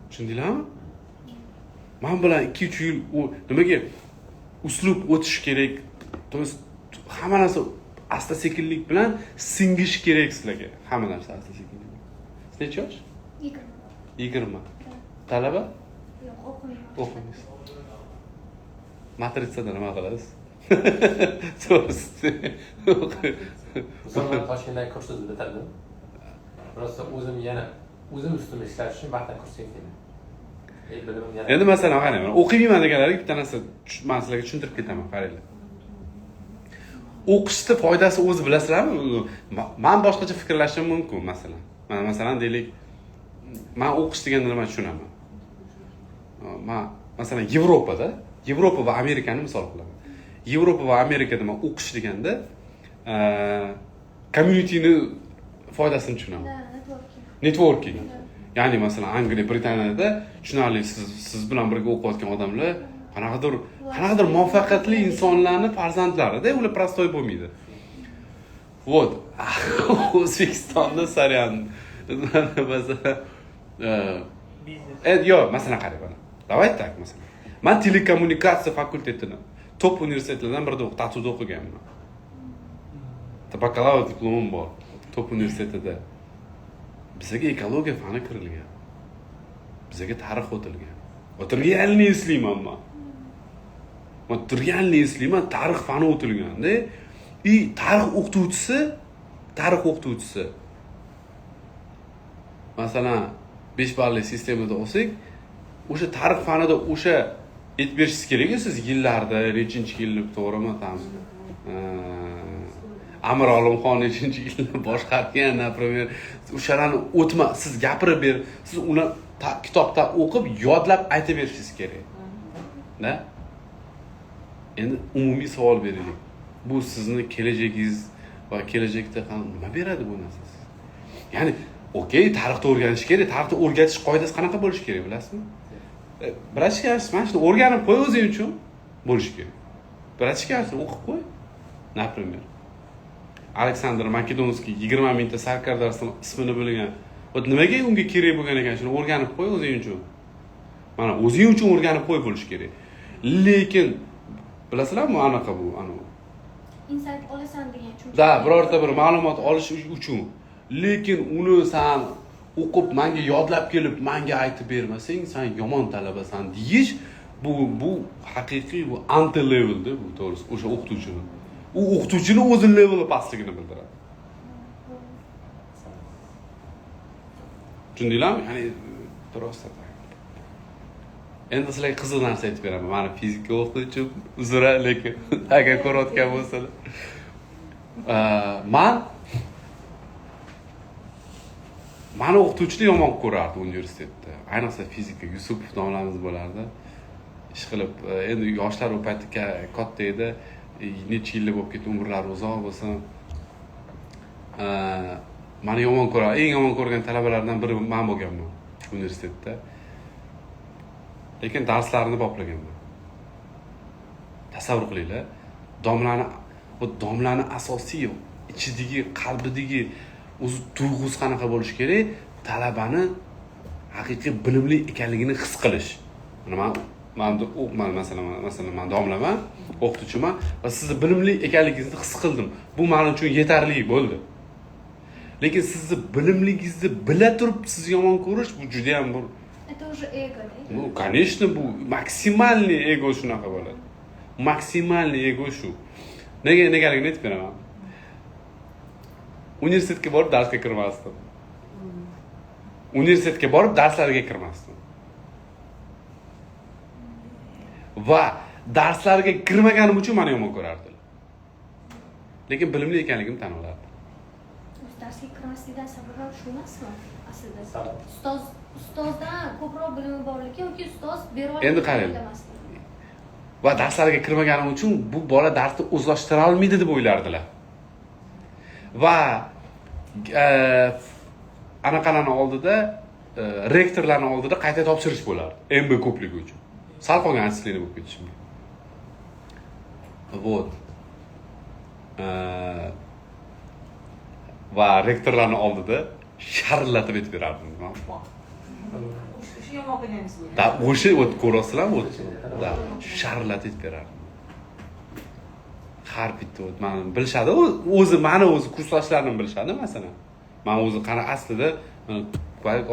Speaker 1: Tushundinglarmi? Men bilan 2-3 yil nimaga uslub o'tish kerak? Hamma narsa asta-sekinlik bilan singish kerak sizlarga. Hamma narsa asta-sekinlik. Siz necha yosh? 20. Talaba?
Speaker 3: Yo'q, o'qimayman.
Speaker 1: O'qiymiz. Matritsada nima qilasiz? To'g'risi.
Speaker 4: O'zim Toshkentdagi kursni bitirdim. Просто o'zim ustimda ishlash uchun vaqtdan kursga keldim.
Speaker 1: Endi masalan qarang, o'qiyman deganlarga bitta narsa men sizlarga tushuntirib ketaman, qaranglar. O'qishni foydasi o'zi bilasizlarmi? Men boshqacha fikrlashim mumkin, masalan. Masalan deylik, men o'qish deganni nima tushunaman? Men masalan Yevropa va Amerikani misol qilaman. Yevropa va Amerikada men o'qish deganda communityni foydasini tushunaman. Networking. Ya'ni masalan Angliya, Britaniyada tushunarli siz bilan birga o'qiyotgan odamlar qanaqadir muvaffaqiyatli insonlarning farzandlarida, ular prostoy bo'lmaydi. Вот. O'zbekistonda saryan masalan yo'q, masalan qarang mana. Давайте так, masalan. Men telekommunikatsiya fakultetini top universitetlardan birida ta'tilda o'qiganman. Bakalavr diplomim bor. Top universitetida. Bizga ekologiya fani kirilgan. Bizga tarix o'tilgan. O'tirganini eslayman men. O'tirganini eslayman, tarix fani o'tilganda, tarix o'qituvchisi masalan 5 balli sistemada olsak, o'sha tarix fanida o'sha aytib berishingiz kerak-ku siz yillarda, nechinchi yillik, to'g'rimi, tam Amir Olimxon nechinchi yilda boshqargan, например, o'shalarni siz gapirib ber, siz uni kitobda o'qib, yodlab aytib berishingiz kerak. Da? Endi umumiy savol beraylik. Bu sizni kelajagingiz va kelajakda nima beradi bu narsa? Ya'ni, okey, tarixni o'rganish kerak. Tarixni o'rgatish qoidasi qanaqa bo'lishi kerak, bilasizmi? Birashga mana shuni o'rganib qo'y o'zing uchun bo'lishi kerak. Birashga o'qib qo'y. Например, Aleksandr Makedonskiy 20 mingta sarkardarsning ismini bilgan. Nimaga unga kerak bo'lgan ekan, shuni o'rganib qo'y o'zing uchun. Mana o'zing uchun o'rganib qo'y bo'lishi kerak. Lekin bilasizlarmi, anaqa bu,
Speaker 3: Insight olasan degan tushuncha.
Speaker 1: Da, birorta bir ma'lumot olish uchun. Lekin uni sen o'qib, menga yodlab kelib, menga aytib bermasang, sen yomon talabasan deyish, bu haqiqiy bu anti levelda, bu to'g'risi, o'sha o'qituvchini. U o'qituvchini o'zi leveli pastligini bildiradi. Tushundinglarmi? Ya'ni to'g'risi. Endi sizlarga qizil narsa aytib beraman. Meni fizika o'qituvchi uzra, lekin agar ko'rayotgan bo'lsalar. Meni o'qituvchini yomon ko'rardi universitetda. Ayniqsa fizika, Yusupov domlamiz bo'lardi. Ish qilib, endi yoshlar u paytda katta edi. Necha yillar bo'lib ketdi, umrlari uzoq bo'lsin. Meni yomon ko'rardi. Eng yomon ko'rgan talabalardan biri men bo'lganman universitetda. Lekin darslarini boplaganman. Tasavvur qilinglar, domlani asosiy ichidagi, qalbidagi o'zi tuyg'usi qanaqa bo'lishi kerak? Talabani haqiqiy bilimli ekanligini his qilish. Masalan, men domlaman, o'qituvchiman va sizni bilimli ekanligingizni his qildim. Bu men uchun yetarli bo'ldi. Lekin sizni bilimligingizni bila turib sizni yomon ko'rish, bu juda ham bir
Speaker 3: Это уже эго, да?
Speaker 1: Ну, конечно, bu maksimalniy ego shunaqa bo'ladi. Maksimalniy ego shu. Negaligini aytib beraman. Universitetga borib darsga kirmasdim. Universitetga borib darslarga kirmasdim. va darslarga kirmaganim uchun meni yomon ko'rardilar. Lekin bilimli ekanligimni tan olardi.
Speaker 3: O'zi darsga kirmaslikdan sababi shu emasmi aslida?
Speaker 4: Sabab.
Speaker 3: Ustozdan ko'proq bilimi borligi yoki ustoz bera olmaydi.
Speaker 1: Endi qarang. Va darslarga kirmaganim uchun bu bola darsni o'zlashtira olmaydi deb o'ylardilar. Va anaqalarning oldida, rektorlarning oldida qayta topshirish bo'lardi. MB ko'pligi uchun. Sal qolgan отчисление bo'lib ketishi mumkin. Вот. Va rektorlarning oldida sharlatib aytib berardim.
Speaker 6: Shu yomon qilganingiz bo'ldi.
Speaker 1: Da, o'sha o't ko'rasizlarmi? Da, sharlatib aytib berardim. Har bitta o't meni bilishadi, meni o'zi kursdoshlarim bilishadi masalan. Men o'zi qana aslida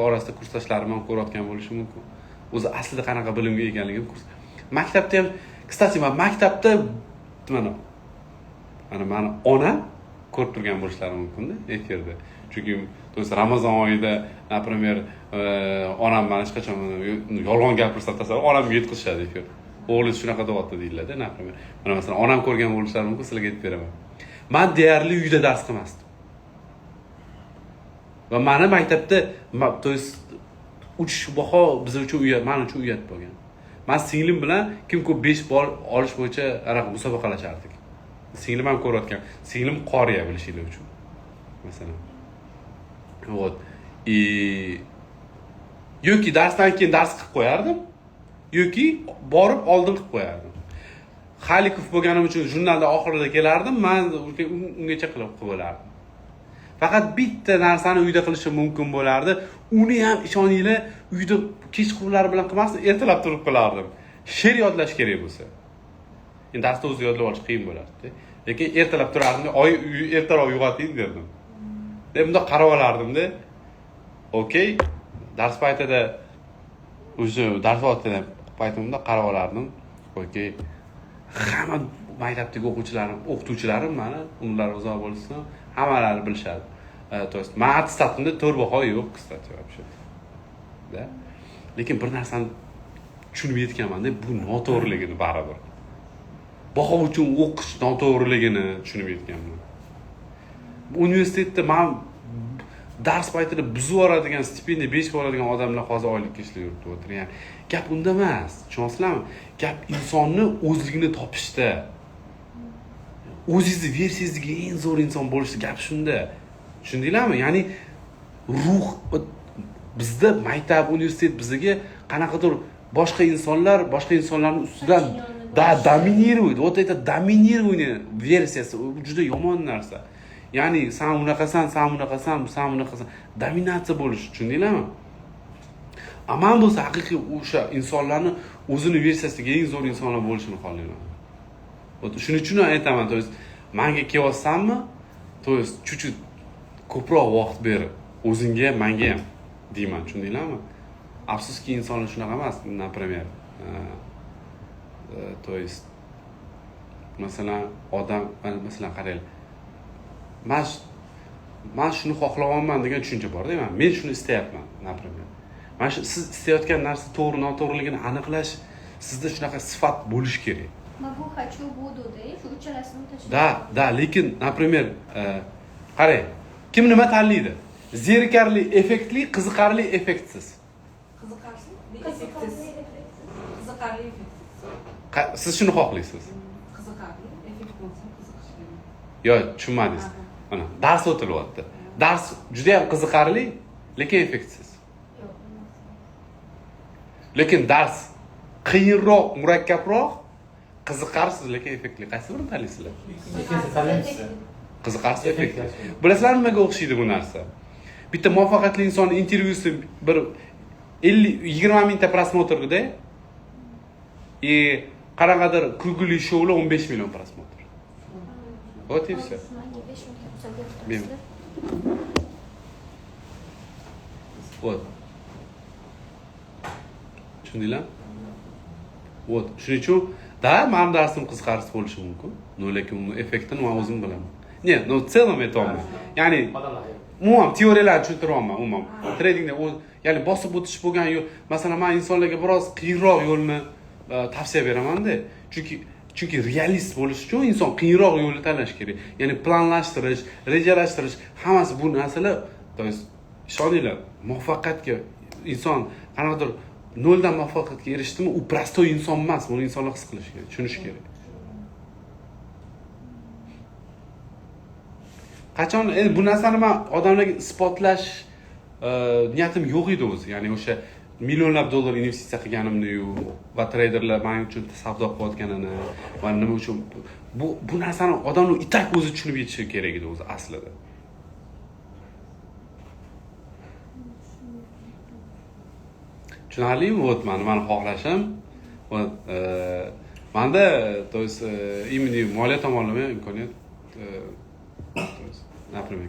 Speaker 1: orasida kursdoshlarim ham ko'rayotgan bo'lishi mumkin. O'zi aslida qanaqa bilimga ekanligim maktabda ham, kстати, men maktabda mana meni onam ko'rib turgan bo'lishlari mumkin-da efirda. Chunki to'g'risi Ramazon oyida, например, onam meni hech qachon yolg'on gapirsa tasavvur, onamga yetkazishadi efir. O'g'lingiz shunaqa deyapti deyiladi, например. Mana masalan, onam ko'rgan bo'lishlari mumkin, sizlarga aytib beraman. Men deyarli uyda dars qilmasdim. Va meni maktabda, to'g'risi uchish baho biz uchun uyat, men uchun uyat bo'lgan. Men singlim bilan kim ko'p 5 ball olish bo'yicha musobaqalashardik. Singlim ham ko'rayotgan. Singlim qoriya bilishinglar uchun. Masalan. Вот. Yoki darsdan keyin dars qilib qo'yardim, yoki borib oldin qilib qo'yardim. Xalikov bo'lganim uchun jurnalda oxirida kelardim, men ungacha qilib bo'lardim. Faqat bitta narsani uyda qilishim mumkin bo'lardi. Uni ham ishoninglar, uyda kechqurunlar bilan qilmasdim, ertalab turib qilardim. She'r yodlash kerak bo'lsa. Endi darsda o'zi yodlab olish qiyin bo'lardi. Lekin ertalab turardim, ertaroq uyg'oting derdim. Deb bunda qarab olardim-da. Okey, dars paytida o'sha dars paytimda qarab olardim. Okey. Hamma maktabdagi o'qituvchilarim meni umrlari uzoq bo'lsin, hammalari bilishadi. То есть, men attestatimda 4 baho yo'q, kстати, вообще. Da. Lekin bir narsani tushunib yetganman-da, bu noto'g'riligini baribir. Baho uchun o'qish noto'g'riligini tushunib yetganman. Universitetda men dars paytida buzib yuboradigan, stipendiya 5 yuboradigan odamlar hozir oylikka ishlab yuribdi o'tir. Ya'ni gap unda emas. Tushunasizlarmi? Gap insonni o'zligini topishda. O'zingizni versiyangizga eng zo'r inson bo'lish gap shunda. Tushundinglarmi? Ya'ni ruh bizda maktab, universitet bizga qanaqadir boshqa insonlarning ustidan dominировать. Вот это доминирование versiyasi juda yomon narsa. Ya'ni sen unaqasan, dominatsiya bo'lish, tushundinglarmi? Aman bo'lsa haqiqiy o'sha insonlarni o'zini versiyasiga eng zo'r insonlar bo'lishini xohlayman. Shuning uchun aytaman, to есть menga kelyapsanmi? To есть chut-chut ko'proq vaqt ber, o'zingga, menga ham deyman, tushundinglarmi? Afsuski insonlar shunaqa emas, например. To есть masalan odam, masalan qaranglar. Men shuni xohlayapman degan tushuncha bor-da, men shuni istayapman, например. Mana shu siz istayotgan narsa to'g'ri, noto'g'riligini aniqlash sizda shunaqa sifat bo'lishi kerak.
Speaker 3: Могу, хочу, буду, да, shu uchalasini tashlash.
Speaker 1: Da, lekin, например, qarang, kim nima tanlaydi? Zerikarli, effektli, qiziqarli, effektsiz.
Speaker 6: Qiziqarli, effektsiz. Qiziqarli, effektsiz.
Speaker 1: Siz shuni xohlaysiz?
Speaker 6: Qiziqarli, effekt bo'lsa qiziqish.
Speaker 1: Yo, tushunmadingiz. Mana dars o'tilyapti. Dars juda ham qiziqarli, lekin effektsiz. Lekin dars qiyinroq, murakkabroq, qiziqarsiz, lekin effektli. Qaysi birini tanlaysizlar? Qiziqarsiz, effektli. Bilasizlarmi nimaga o'xshaydi bu narsa? Bitta muvaffaqiyatli inson intervyusi bir 20 mingta prosmotrda qanaqadir kulgili shoular 15 million prosmotr. Вот и все. Вот. Tushundinglar? Вот. Shuning uchun men darsim qiziqarsiz bo'lishi mumkin. Lekin uni effektini men o'zim bilaman. Ne, no в целом aytayapman. Ya'ni umuman teoriyalarni tushuntiryapman, umuman. Tradingda ya'ni bosib o'tish bo'lgan yo'l, masalan, men insonlarga biroz qiyinroq yo'lni tavsiya beramanda. Chunki realist bo'lish uchun inson qiyinroq yo'lni tanlash kerak. Ya'ni planlashtirish, rejalashtirish, hammasi bu narsalar, to есть ishoninglar, muvaffaqiyatga inson qanaqadir noldan muvaffaqiyatga erishdimi, u prostoy inson emas, buni insonlar his qilishi kerak, tushunishi kerak. Qachon bu narsani men odamlarga isbotlash niyatim yo'q edi o'zi. Ya'ni o'sha millionlab dollar investitsiya qilganimni-yu va treyderlar men uchun savdo qilayotganini va nima uchun bu narsani odamlar itak o'zi tushunib yetishi kerak edi o'zi aslida. Tushunarlimi? Вот mani xohlashim va menda to есть именно moliya tomonlama imkoniyat to есть например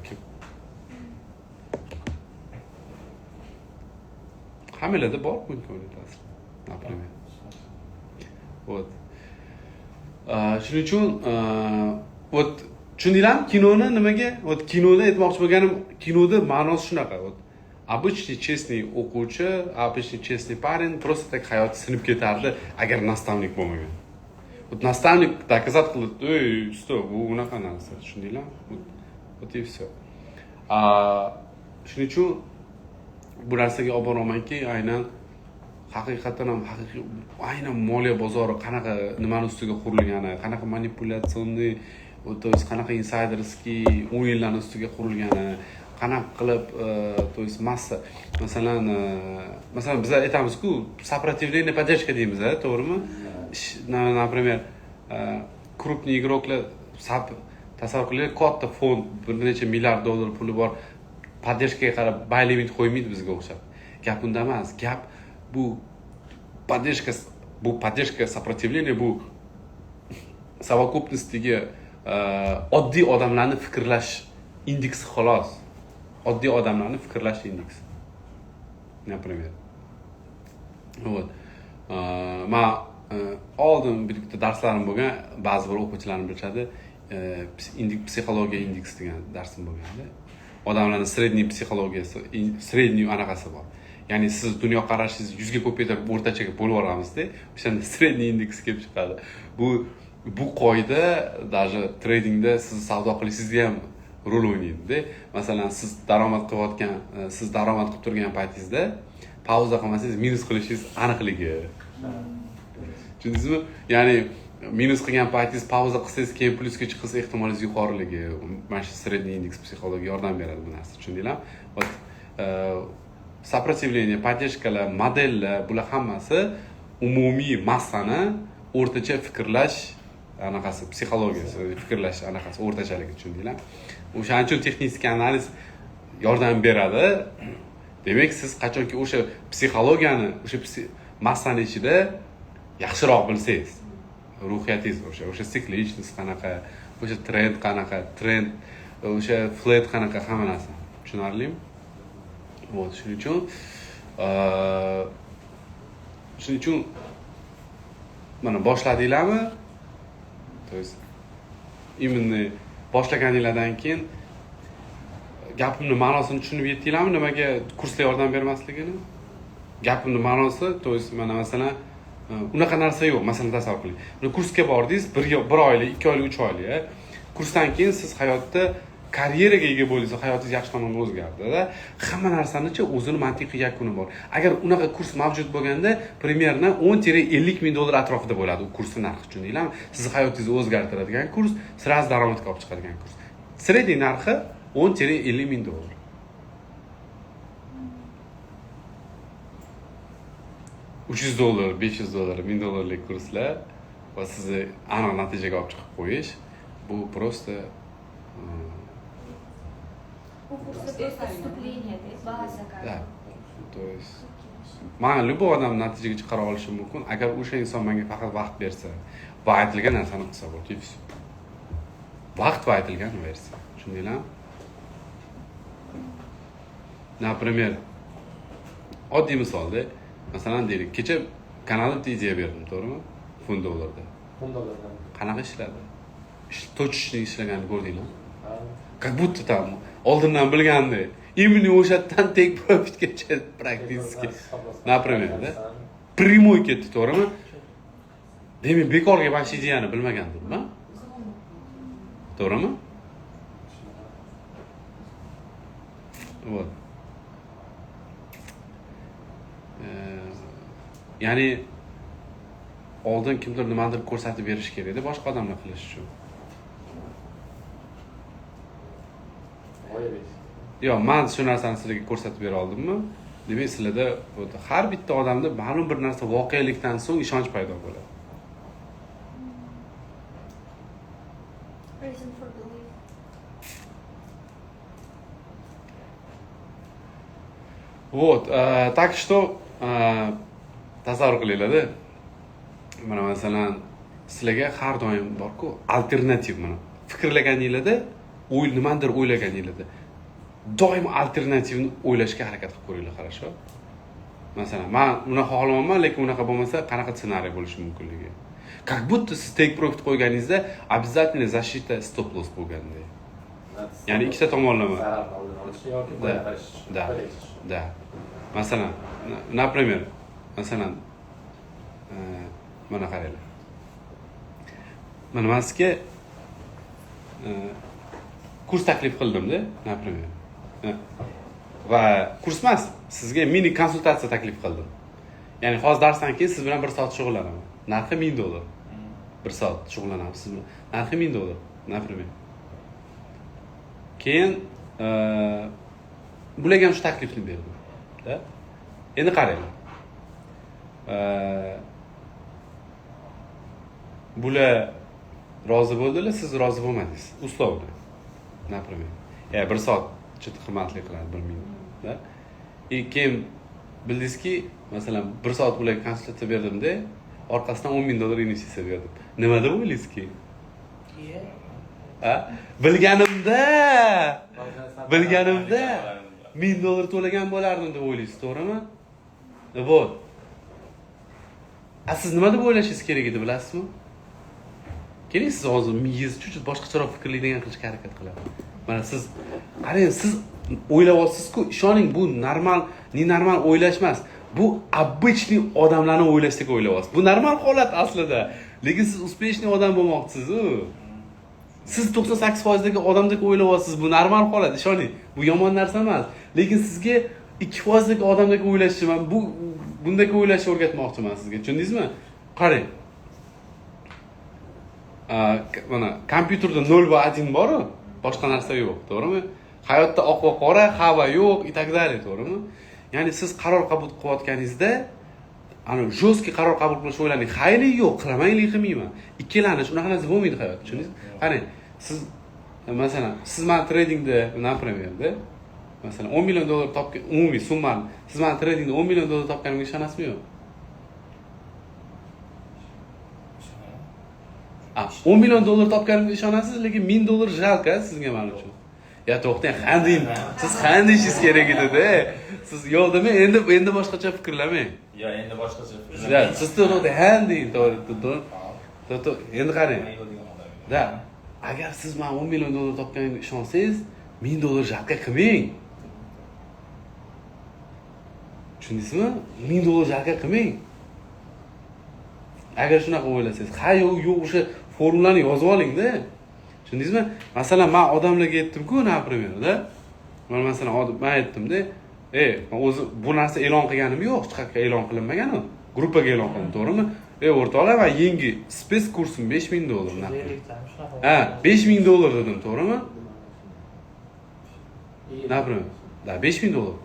Speaker 1: hammalarda bor bu imkoniyat aslida. Например. Вот. Shuning uchun вот tushundinglarmi kinoni nimaga? Вот kinoda aytmoqchi bo'lganim, kinoda ma'nosi shunaqa. Вот обычный честный o'quvchi, обычный честный парень просто так hayoti sinib ketardi agar nastavnik bo'lmagan. Вот nastavnik доказать qiladi, "Ey, stop, bu unaqa narsa", tushundinglarmi? Вот и всё. Shuning uchun bu narsaga olib boramanki, aynan haqiqatan ham aynan moliya bozori qanaqa nimani ustiga qurilgani, qanaqa manipulyatsionni, to есть qanaqa insiderskiy o'yinlarning ustiga qurilgani, qanaqa qilib to есть massa masalan biz aytamiz-ku, сопротивление поддержка deymiz, to'g'rimi? Например, крупный игрокlar tasavvur qiling, katta fond, bir necha milliard dollar puli bor, поддержкаga qarab buy limit qo'ymaydi bizga o'xshab. Gap unda emas. Gap bu поддержка сопротивление bu совокупностиga oddiy odamlarning fikrlash indeksi xolos. Oddiy odamlarning fikrlash indeksi. Например. Вот. Men oldin bitta darslarim bo'lgan, ba'zi bir o'quvchilarim bilishadi, psixologiya indeksi degan darsim bo'lganda. Odamlarning sredniy psixologiyasi, sredniy anaqasi bor. Ya'ni siz dunyo qarashingizni 100 ga ko'paytirib o'rtachaga bo'lib oramizda, o'shanda sredniy indeks kelib chiqadi. Bu qoida даже tradingda siz savdo qilishingizda ham rol o'ynaydi. Masalan, siz daromad qilib turgan paytingizda pauza qilmasangiz minus qilishingiz aniqligi. Tushundingizmi? Ya'ni minus qilgan paytingiz pauza qilsangiz, keyin plusga chiqish ehtimolingizning yuqoriligi. Mana shu sredniy indeks psixologiya yordam beradi bu narsa. Tushundinglarmi? Сопротивление, поддержкаlar, modellar, bular hammasi umumiy massani o'rtacha fikrlash anaqasi, psixologiyasi, fikrlash anaqasi o'rtachaligi, tushundinglar? O'shaning uchun texnik analiz yordam beradi. Demak, siz qachonki o'sha psixologiyani, o'sha massani ichida yaxshiroq bilsangiz, ruhiyatingiz o'sha siklichность qanaqa, o'sha trend qanaqa, o'sha flat qanaqa, hamma narsa. Tushunarlimi? Вот, shuning uchun mana boshladinglarmi? То есть именно boshlaganinglardan keyin gapimning ma'nosini tushunib yetdinglarmi? Nimaga kurslar yordam bermasligini? Gapimning ma'nosi, to есть mana masalan unaqa narsa yo'q. Masalan, tasavvur qiling. Buni kursga bordingiz, 1 oylik, 2 oylik, 3 oylik. Kursdan keyin siz hayotda karyeraga ega bo'ldingiz, hayotingiz yaxshi tomonga o'zgardi-da. Hamma narsanichi o'zini mantiqiy yakuni bor. Agar unaqa kurs mavjud bo'lganda, примерно 10-50 ming dollar atrofida bo'ladi u kursning narxi, tushundinglarmi? Siz hayotingizni o'zgartiradigan kurs, sirasiz daromadga olib chiqadigan kurs. Sredniy narxi 10-50 ming dollar. $300, $500, $1000 kurslar va sizni aniq natijaga olib chiqib qo'yish, bu просто
Speaker 3: Выступление, база.
Speaker 1: Да. То есть men любой odam natijaga chiqara olishim mumkin agar o'sha inson menga faqat vaqt bersa va aytilgan narsani qilsa bo'ldi. Vaqt va aytilgan bersa. Tushundinglarmi? Например, oddiy misolda, masalan deylik, kecha kanalimda ideya berdim, to'g'rimi? $10.
Speaker 4: $10.
Speaker 1: Qanaqa ishladi? Точечный ishlaganini ko'rdinglarmi? Как будто там oldindan bilgandi. Именно o'shadan take profitgacha praktiski. Например, да? Прямой ketdi, to'g'rimi? demak bekorga mana shu ideyani bilmagandirmi? To'g'rimi? Вот. Ya'ni oldin kimdir nimadir ko'rsatib berish kerak edi boshqa odamlar qilish uchun. Yo'q, men shu narsani sizlarga ko'rsatib bera oldimmi? Demak, sizlarda har bitta odamda ma'lum bir narsa voqelikdan so'ng ishonch paydo bo'ladi.
Speaker 3: Reason for belief.
Speaker 1: Вот, так что tasavvur qilinglar-da. Mana masalan, sizlarga har doim bor-ku, alternativ mana. Fikrlaganingizda, nimadir o'ylaganingizda doim alternativni o'ylashga harakat qilib ko'ringlar, хорошо? Masalan, men uni xohlamayman, lekin unaqa bo'lmasa, qanaqa ssenariy bo'lishi mumkinligi. Как будто siz take profit qo'yganingizda обязательно защита stop loss bo'lgandek. Ya'ni ikkita tomonlama. Da. Masalan, например, masalan, mana qaranglar. Mana men sizga kurs taklif qildim-da, например. Va kurs emas, sizga mini konsultatsiya taklif qildim. Ya'ni hozir darsdan keyin siz bilan 1 soat shug'ullanaman. Narxi $1000. 1 soat shug'ullanamiz siz bilan. Narxi $1000, например. Keyin bularga ham shu taklifni berdim. Da? Endi qaranglar. Bular rozi bo'ldilar, siz rozi bo'lmadingiz. Uslovda. Например. 1 soat juda qimmatli qiladi 1 minut, da? Keyin bildingizki, masalan, 1 soat ularga konsultatsiya berdimda, orqasidan $10,000 investitsiya berdim. Nima deb o'ylaysizki? Ha? Bilganimda $1000 to'lagan bo'lardim deb o'ylaysiz, to'g'rimi? Вот. Siz nima deb o'ylashingiz kerak edi, bilasizmi? Keling, siz hozir miyangiz chuchut boshqacharoq fikrlaydigan qilishga harakat qiladi. Mana siz qarang, siz o'ylab olsiz-ku, ishoning, bu normal o'ylash emas. Bu обычный odamlarning o'ylashdek o'ylab olsiz. Bu normal holat aslida. Lekin siz успешный odam bo'lmoqchisiz-ku. Siz 98% odamdek o'ylab olsiz. Bu normal holat, ishoning. Bu yomon narsa emas. Lekin sizga 2% odamdek o'ylashni men bunday o'ylashni o'rgatmoqchiman sizga. Tushundingizmi? Qarang. Mana kompyuterda 0 va 1 bor-ku, boshqa narsa yo'q, to'g'rimi? Hayotda oq va qora, ha va yo'q, и так далее, to'g'rimi? Ya'ni siz qaror qabul qilayotganingizda, ana jo'ski qaror qabul qilish o'ylaning, xayli yo'q, qilamaylik, qilmayman. Ikkilanish, unaqa narsa bo'lmaydi hayotda, tushundingizmi? Qarang, siz masalan, siz men tradingda, например, masalan, $10 million topgan umumiy summani, siz men tradingda $10 million topganimga ishonasizmi yo'q? $10 million topganimga ishonasiz, lekin $1000 jalka sizga men uchun. Ya to'xtang, qanday siz qandaysiz kerak edi-da. Siz yo'q demang, endi boshqacha fikrlamang.
Speaker 2: Yo, endi boshqacha fikrlamang.
Speaker 1: Siz to'g'ri handing, to'g'ri. Endi qarang. Da, agar siz men $10 million topganimga ishonsangiz, $1000 jalka qilmang. Tushundingizmi? $1000 jalka qilmang. Agar shunaqa o'ylasangiz, ha yo'q, o'sha formulani yozib oling-da. Tushundingizmi? Masalan, men odamlarga aytdim-ku, например, da. Men masalan, men aytdim-da, o'zi bu narsa e'lon qilganim yo'q, hech qayerga e'lon qilinmagan-ku. Gruppaga e'lon qildim, to'g'rimi? O'rtoqlar, men yangi spes kursim $5000. Ha, $5000 dedim, to'g'rimi? Например, da $5000.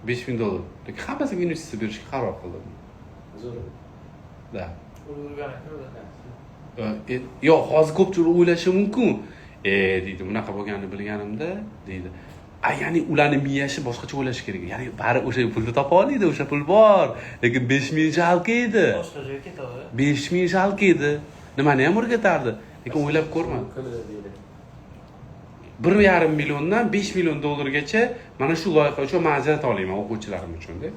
Speaker 1: $5000. Lekin hammasiga investitsiya berishga qaror qildim. Da. Yo'q, hozir ko'pchilik o'ylashi mumkin. Deydi, bunaqa bo'lganini bilganimda, deydi. Ya'ni ularning miyasi boshqacha o'ylashi kerak. Ya'ni bari o'sha pulni topa oladi, o'sha pul bor. Lekin 5000 jalka edi.
Speaker 5: Boshqa joyga ketadi.
Speaker 1: 5000 jalka edi. Nimani ham o'rgatardi? Lekin o'ylab ko'rma. 1,5 milliondan $5 million mana shu loyiha uchun men ajrata olaman o'quvchilarim uchun-da.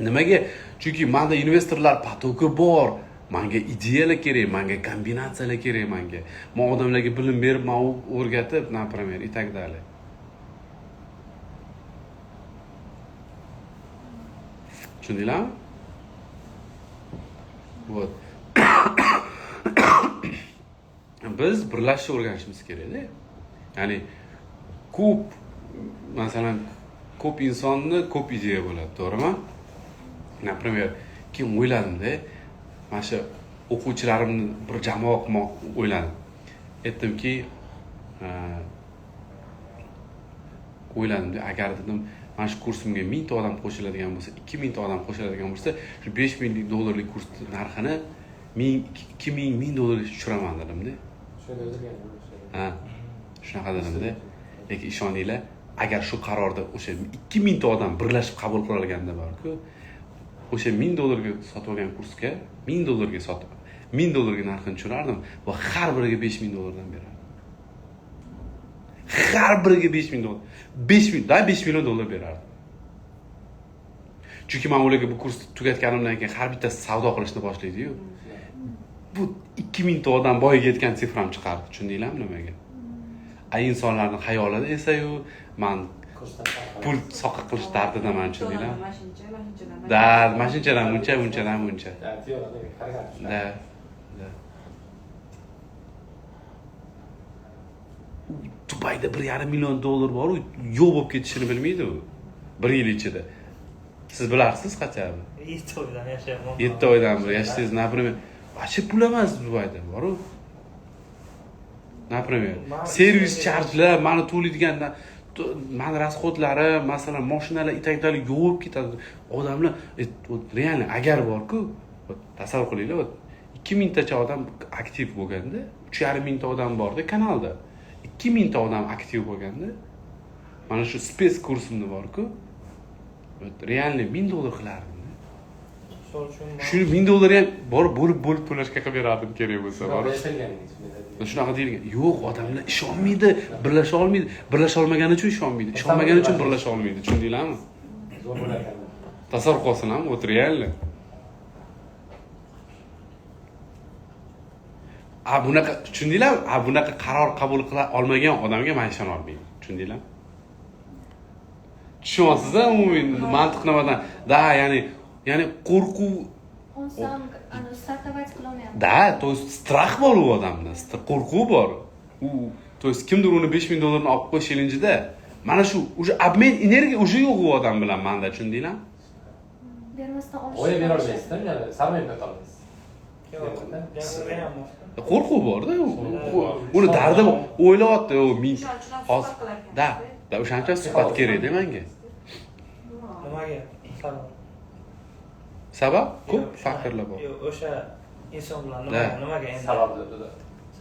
Speaker 1: Nimaga? Chunki menda investorlar potoki bor. Menga ideyalar kerak, menga kombinatsiyalar kerak menga. Men odamlarga bilim berib, men o'rgatib, например, и так далее. Tushundinglarmi? Вот. Biz birlashishni o'rganishimiz kerak-da. Ya'ni masalan ko'p insonni ko'p ideya bo'ladi, to'g'rimi? Например, kim o'yladimda, mana shu o'quvchilarimni bir jamoa qilmoq o'yladim. Aytdimki, o'yladimda, agar dedim, mana shu kursimga 1000 ta odam qo'shiladigan bo'lsa, 2000 ta odam qo'shiladigan bo'lsa, shu $5000 kurs narxini 1000 dollarga tushiraman dedimda.
Speaker 4: Shuni o'zgargan.
Speaker 1: Ha. Shunaqa dedimda. Lekin ishoninglar, agar shu qarorda o'sha 2000 ta odam birlashib qabul qila olganda borku, o'sha $1000 sotib olgan kursga $1000 narxini tushirardim va har biriga $5000 berardim. Har biriga $5000. $5 million berardim. Chunki men ularga bu kursni tugatganimdan keyin har bittasi savdo qilishni boshlaydi-yu. Bu 2000 ta odam boyiga yetgan sifram chiqardi, tushundinglarmi nimaga? Insonlarning xayolida esa-yu, men pul soqa qilish dardidaman, tushundinglarmi? Mashinchadan muncha. Da. Dubayda $1,5 million bor, u yo'q bo'lib ketishini bilmaydi u. 1 yil ichida. Siz bilarsiz qachon?
Speaker 5: 7 oydan yashayapman.
Speaker 1: 7 oydan bir yashaysiz, например, вообще pul emas Dubayda, bor-ku. Например, servis charjlar, meni to'laydigan meni rasxodlari, masalan, mashinalar itakdalik yo'q ketadi. Odamlar real agar bor-ku, tasavvur qilinglar, 2000 tacha odam aktiv bo'lganda, 3,5 ming ta odam borda kanalda. 2000 ta odam aktiv bo'lganda, mana shu spes kursimda bor-ku, realni $1000 qilardim. Shu $1000 ham bo'lib to'lashga qilib berardim kerak bo'lsa, bor. Shunaqa deyilgan. Yo'q, odamlar ishonmaydi, birlasha olmaydi. Birlasha olmagani uchun ishonmaydi. Ishonmagani uchun birlasha olmaydi. Tushundinglarmi?
Speaker 4: Zo'r bo'lar ekan.
Speaker 1: Tasavvur qilsin ham, o't realni. Bunaqa tushundinglarmi? Bunaqa qaror qabul qila olmagan odamga men ishona olmayman. Tushundinglarmi? Tushunyapsiz-a, umumiy mantiq nimadan? Ya'ni qo'rquv
Speaker 3: Он сам стартовать qilolmayapti.
Speaker 1: Да, то есть strah bor u odamda, qo'rquv bor. То есть kimdir uni $5000 olib qo'yish challenge-da, mana shu уже обмен energiya уже yo'q u odam bilan menda, tushundinglarmi?
Speaker 3: Bermasdan olish.
Speaker 4: O'ylab bera olmaysiz-da, ya'ni sarmoyada olasiz.
Speaker 1: Qo'rquv bor-da, uni dardi o'ylayapti, u men hozir da o'shancha suhbat kerak-da menga.
Speaker 5: Nimaga?
Speaker 1: Sabab ko'p faktorlar bor.
Speaker 5: Yo'q, o'sha inson bilan nimaga endi?
Speaker 4: Sabab dedi.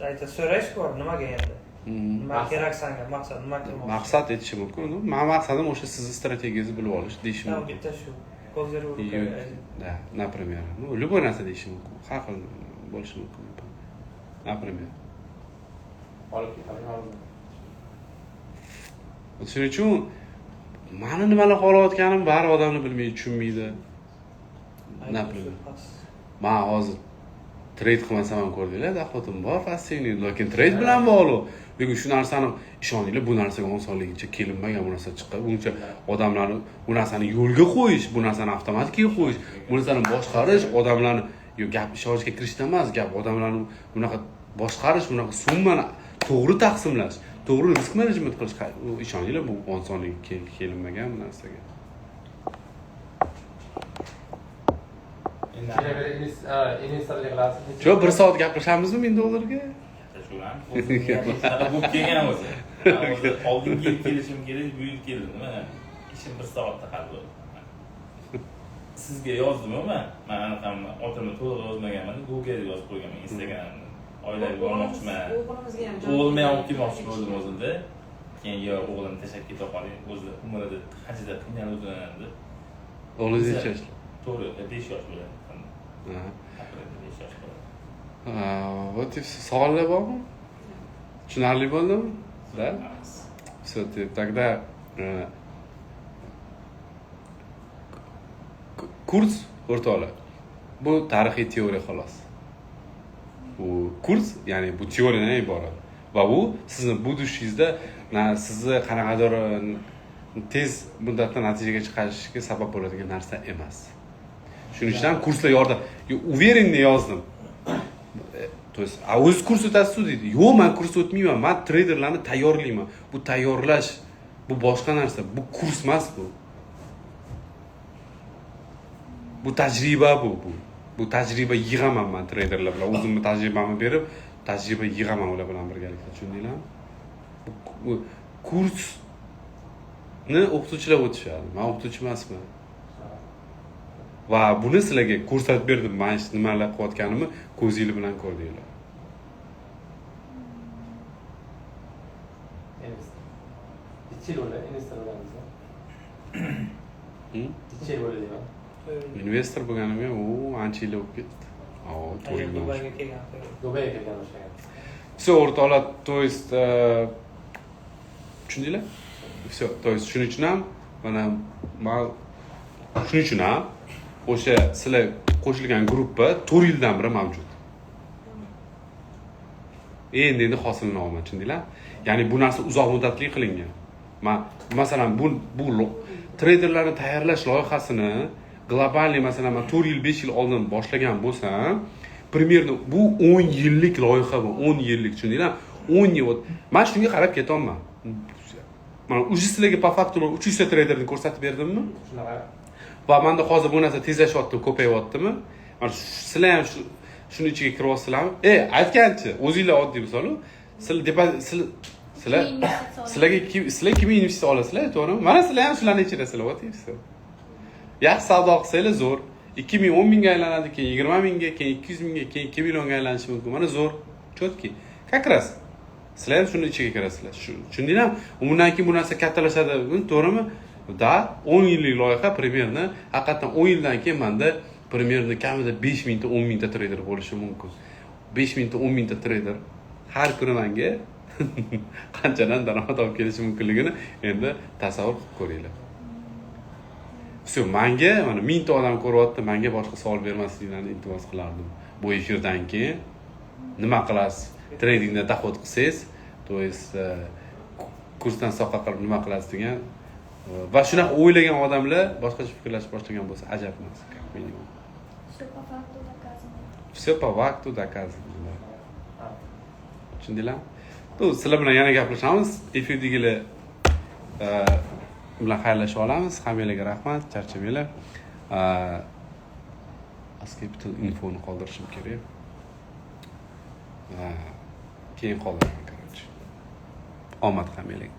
Speaker 5: Ayta so'rash bor, nimaga endi? Nima kerak senga? Maqsad nima qilmoqchi?
Speaker 1: Maqsad etishi mumkin. Men maqsadim o'sha sizni strategiyangizni bilib olish deyishim mumkin.
Speaker 5: Bitta shu. Ko'zlarga
Speaker 1: Да, например. Любой narsa deyishim mumkin. Har xil bo'lishi mumkin. Например.
Speaker 4: Olib ketaman.
Speaker 1: Shuning uchun meni nimalar qilayotganim bari odamni bilmaydi, tushunmaydi. Например. Men hozir trade qilmasam ham ko'rdinglar, doxodim bor, passivniy, lekin trade bilan bog'liq. Lekin shu narsani ishoninglar, bu narsaga osonligicha kelinmagan bu narsa chiqadi. Buncha odamlarni bu narsani yo'lga qo'yish, bu narsani avtomatga qo'yish, bu narsani boshqarish, odamlarni gap ishonchga kirishda emas, gap odamlarni bunaqa boshqarish, bunaqa summani to'g'ri taqsimlash, to'g'ri risk menejment qilish, ishoninglar, bu osonlikka kelinmagan bu narsaga.
Speaker 4: Investorlik qilasiz.
Speaker 1: Shu 1 soat gaplashamizmi $1000 ga?
Speaker 2: Bu kelgan o'zi. Oldingi yil kelishim kerak, bu yil keldim. Mana ishim 1 soatda hal bo'ldi. Sizga yozdim-ku men. Men anaqamni otimni to'liq yozmaganman, Google yozib qo'yganman Instagramda. Oilaviy bo'lmoqchiman. O'g'limni ham olib kelmoqchi bo'ldim o'zimda. Keyin yo o'g'limni tashlab keta qoling, o'zi umrida hajida qiynalib o'tganadi.
Speaker 1: O'g'lingiz necha yoshda?
Speaker 2: To'g'ri, 5 yosh bo'ladi.
Speaker 1: Вот и все. Savollar bormi? Tushunarli bo'ldimi? Да? Все, тогда kurs o'rtoqlar. Bu tarixiy teoriya xolos. Bu kurs, ya'ni bu teoriyadan iborat. Va bu sizni budishingizda sizni qanaqadir tez muddatda natijaga chiqarishga sabab bo'ladigan narsa emas. Shuning uchun ham kurslar yordam. Уверенный yozdim. То есть, o'z kurs o'tasiz deydi. Yo'q, men kurs o'tmayman. Men treyderlarni tayyorlayman. Bu tayyorlash, bu boshqa narsa. Bu kurs emas bu. Bu tajriba bu. Bu tajriba yig'aman men treyderlar bilan. O'zimni tajribamni berib, tajriba yig'aman ular bilan birgalikda. Tushundinglarmi? Bu kursni o'qituvchilar o'tishadi. Men o'qituvchi emasman. Va buni sizlarga ko'rsatib berdim. Men nimalar qilayotganimni ko'zingiz bilan ko'rdinglar.
Speaker 4: Necha yil bo'ldi investor bo'lamizmi? Necha yil bo'ldi deyman.
Speaker 1: Investor bo'lganimga ancha yil bo'lib ketdi. 4 yil.
Speaker 5: Dubayga kelgan.
Speaker 4: Dubayga kelgan o'shaga.
Speaker 1: Все, o'rtoqlar, то есть tushundinglar? Все, то есть shuning uchun ham mana shuning uchun ham o'sha sizlar qo'shilgan gruppa 4 yildan beri mavjud. Endi hosilni olman, tushundinglar? Ya'ni bu narsa uzoq muddatli qilingan. Masalan, bu treyderlarni tayyorlash loyihasini globalniy masalan men 4 yil 5 yil oldin boshlagan bo'lsam, примерно bu 10 yillik loyiha bu, 10 yillik, tushundinglar? 10 yil. Men shunga qarab ketyapman. Mana уже sizlarga po faktu 300 ta treyderni ko'rsatib berdimmi?
Speaker 4: Shunaqa.
Speaker 1: Va menda hozir bu narsa tezlashyapti, ko'payyaptimi? Mana sizlar ham shuni ichiga kiryapsizlarmi? Aytganchi, o'zingizlar oddiy misol, sizlarga kim investitsiya olasizlar, to'g'rimi? Mana sizlar ham shularning ichidasizlar, o'tibsiz. Yaxshi savdo qilsanglar zo'r. 2010 mingga aylanadi, keyin 20 mingga, keyin 200 mingga, keyin 2 millionga aylanishi mumkin. Mana zo'r, chotki. Как раз sizlar ham shuni ichiga kirasizlar. Tushundinglarmi? Undan keyin bu narsa kattalashadi, to'g'rimi? Da 10 yillik loyiha примерно, haqiqatan 10 yildan keyin menda примерно kamida 5 mingta, 10 mingta treyder bo'lishi mumkin. 5 mingta, 10 mingta treyder har kuni menga qanchadan daromad olib kelishi mumkinligini endi tasavvur qilib ko'ringlar. Все, menga mana 1000 ta odam ko'ryapti, menga boshqa savol bermasliklarini iltimos qilardim. Bu efirdan keyin nima qilasiz? Tradingda dohod qilsangiz, to есть kursdan soqqa qilib nima qilasiz degan va shunaqa o'ylagan odamlar boshqacha fikrlashib boshlagan bo'lsa ajab emas, как минимум. Все по факту доказано. Tushundinglar? To sizlar bilan yana gaplashamiz. Efirdagilar bilan xayrlashib olamiz. Hammanglarga rahmat, charchamanglar. Aslida bitta infoni qoldirishim kerak. Keyin qoldiraman, короче. Omad hammanglarga.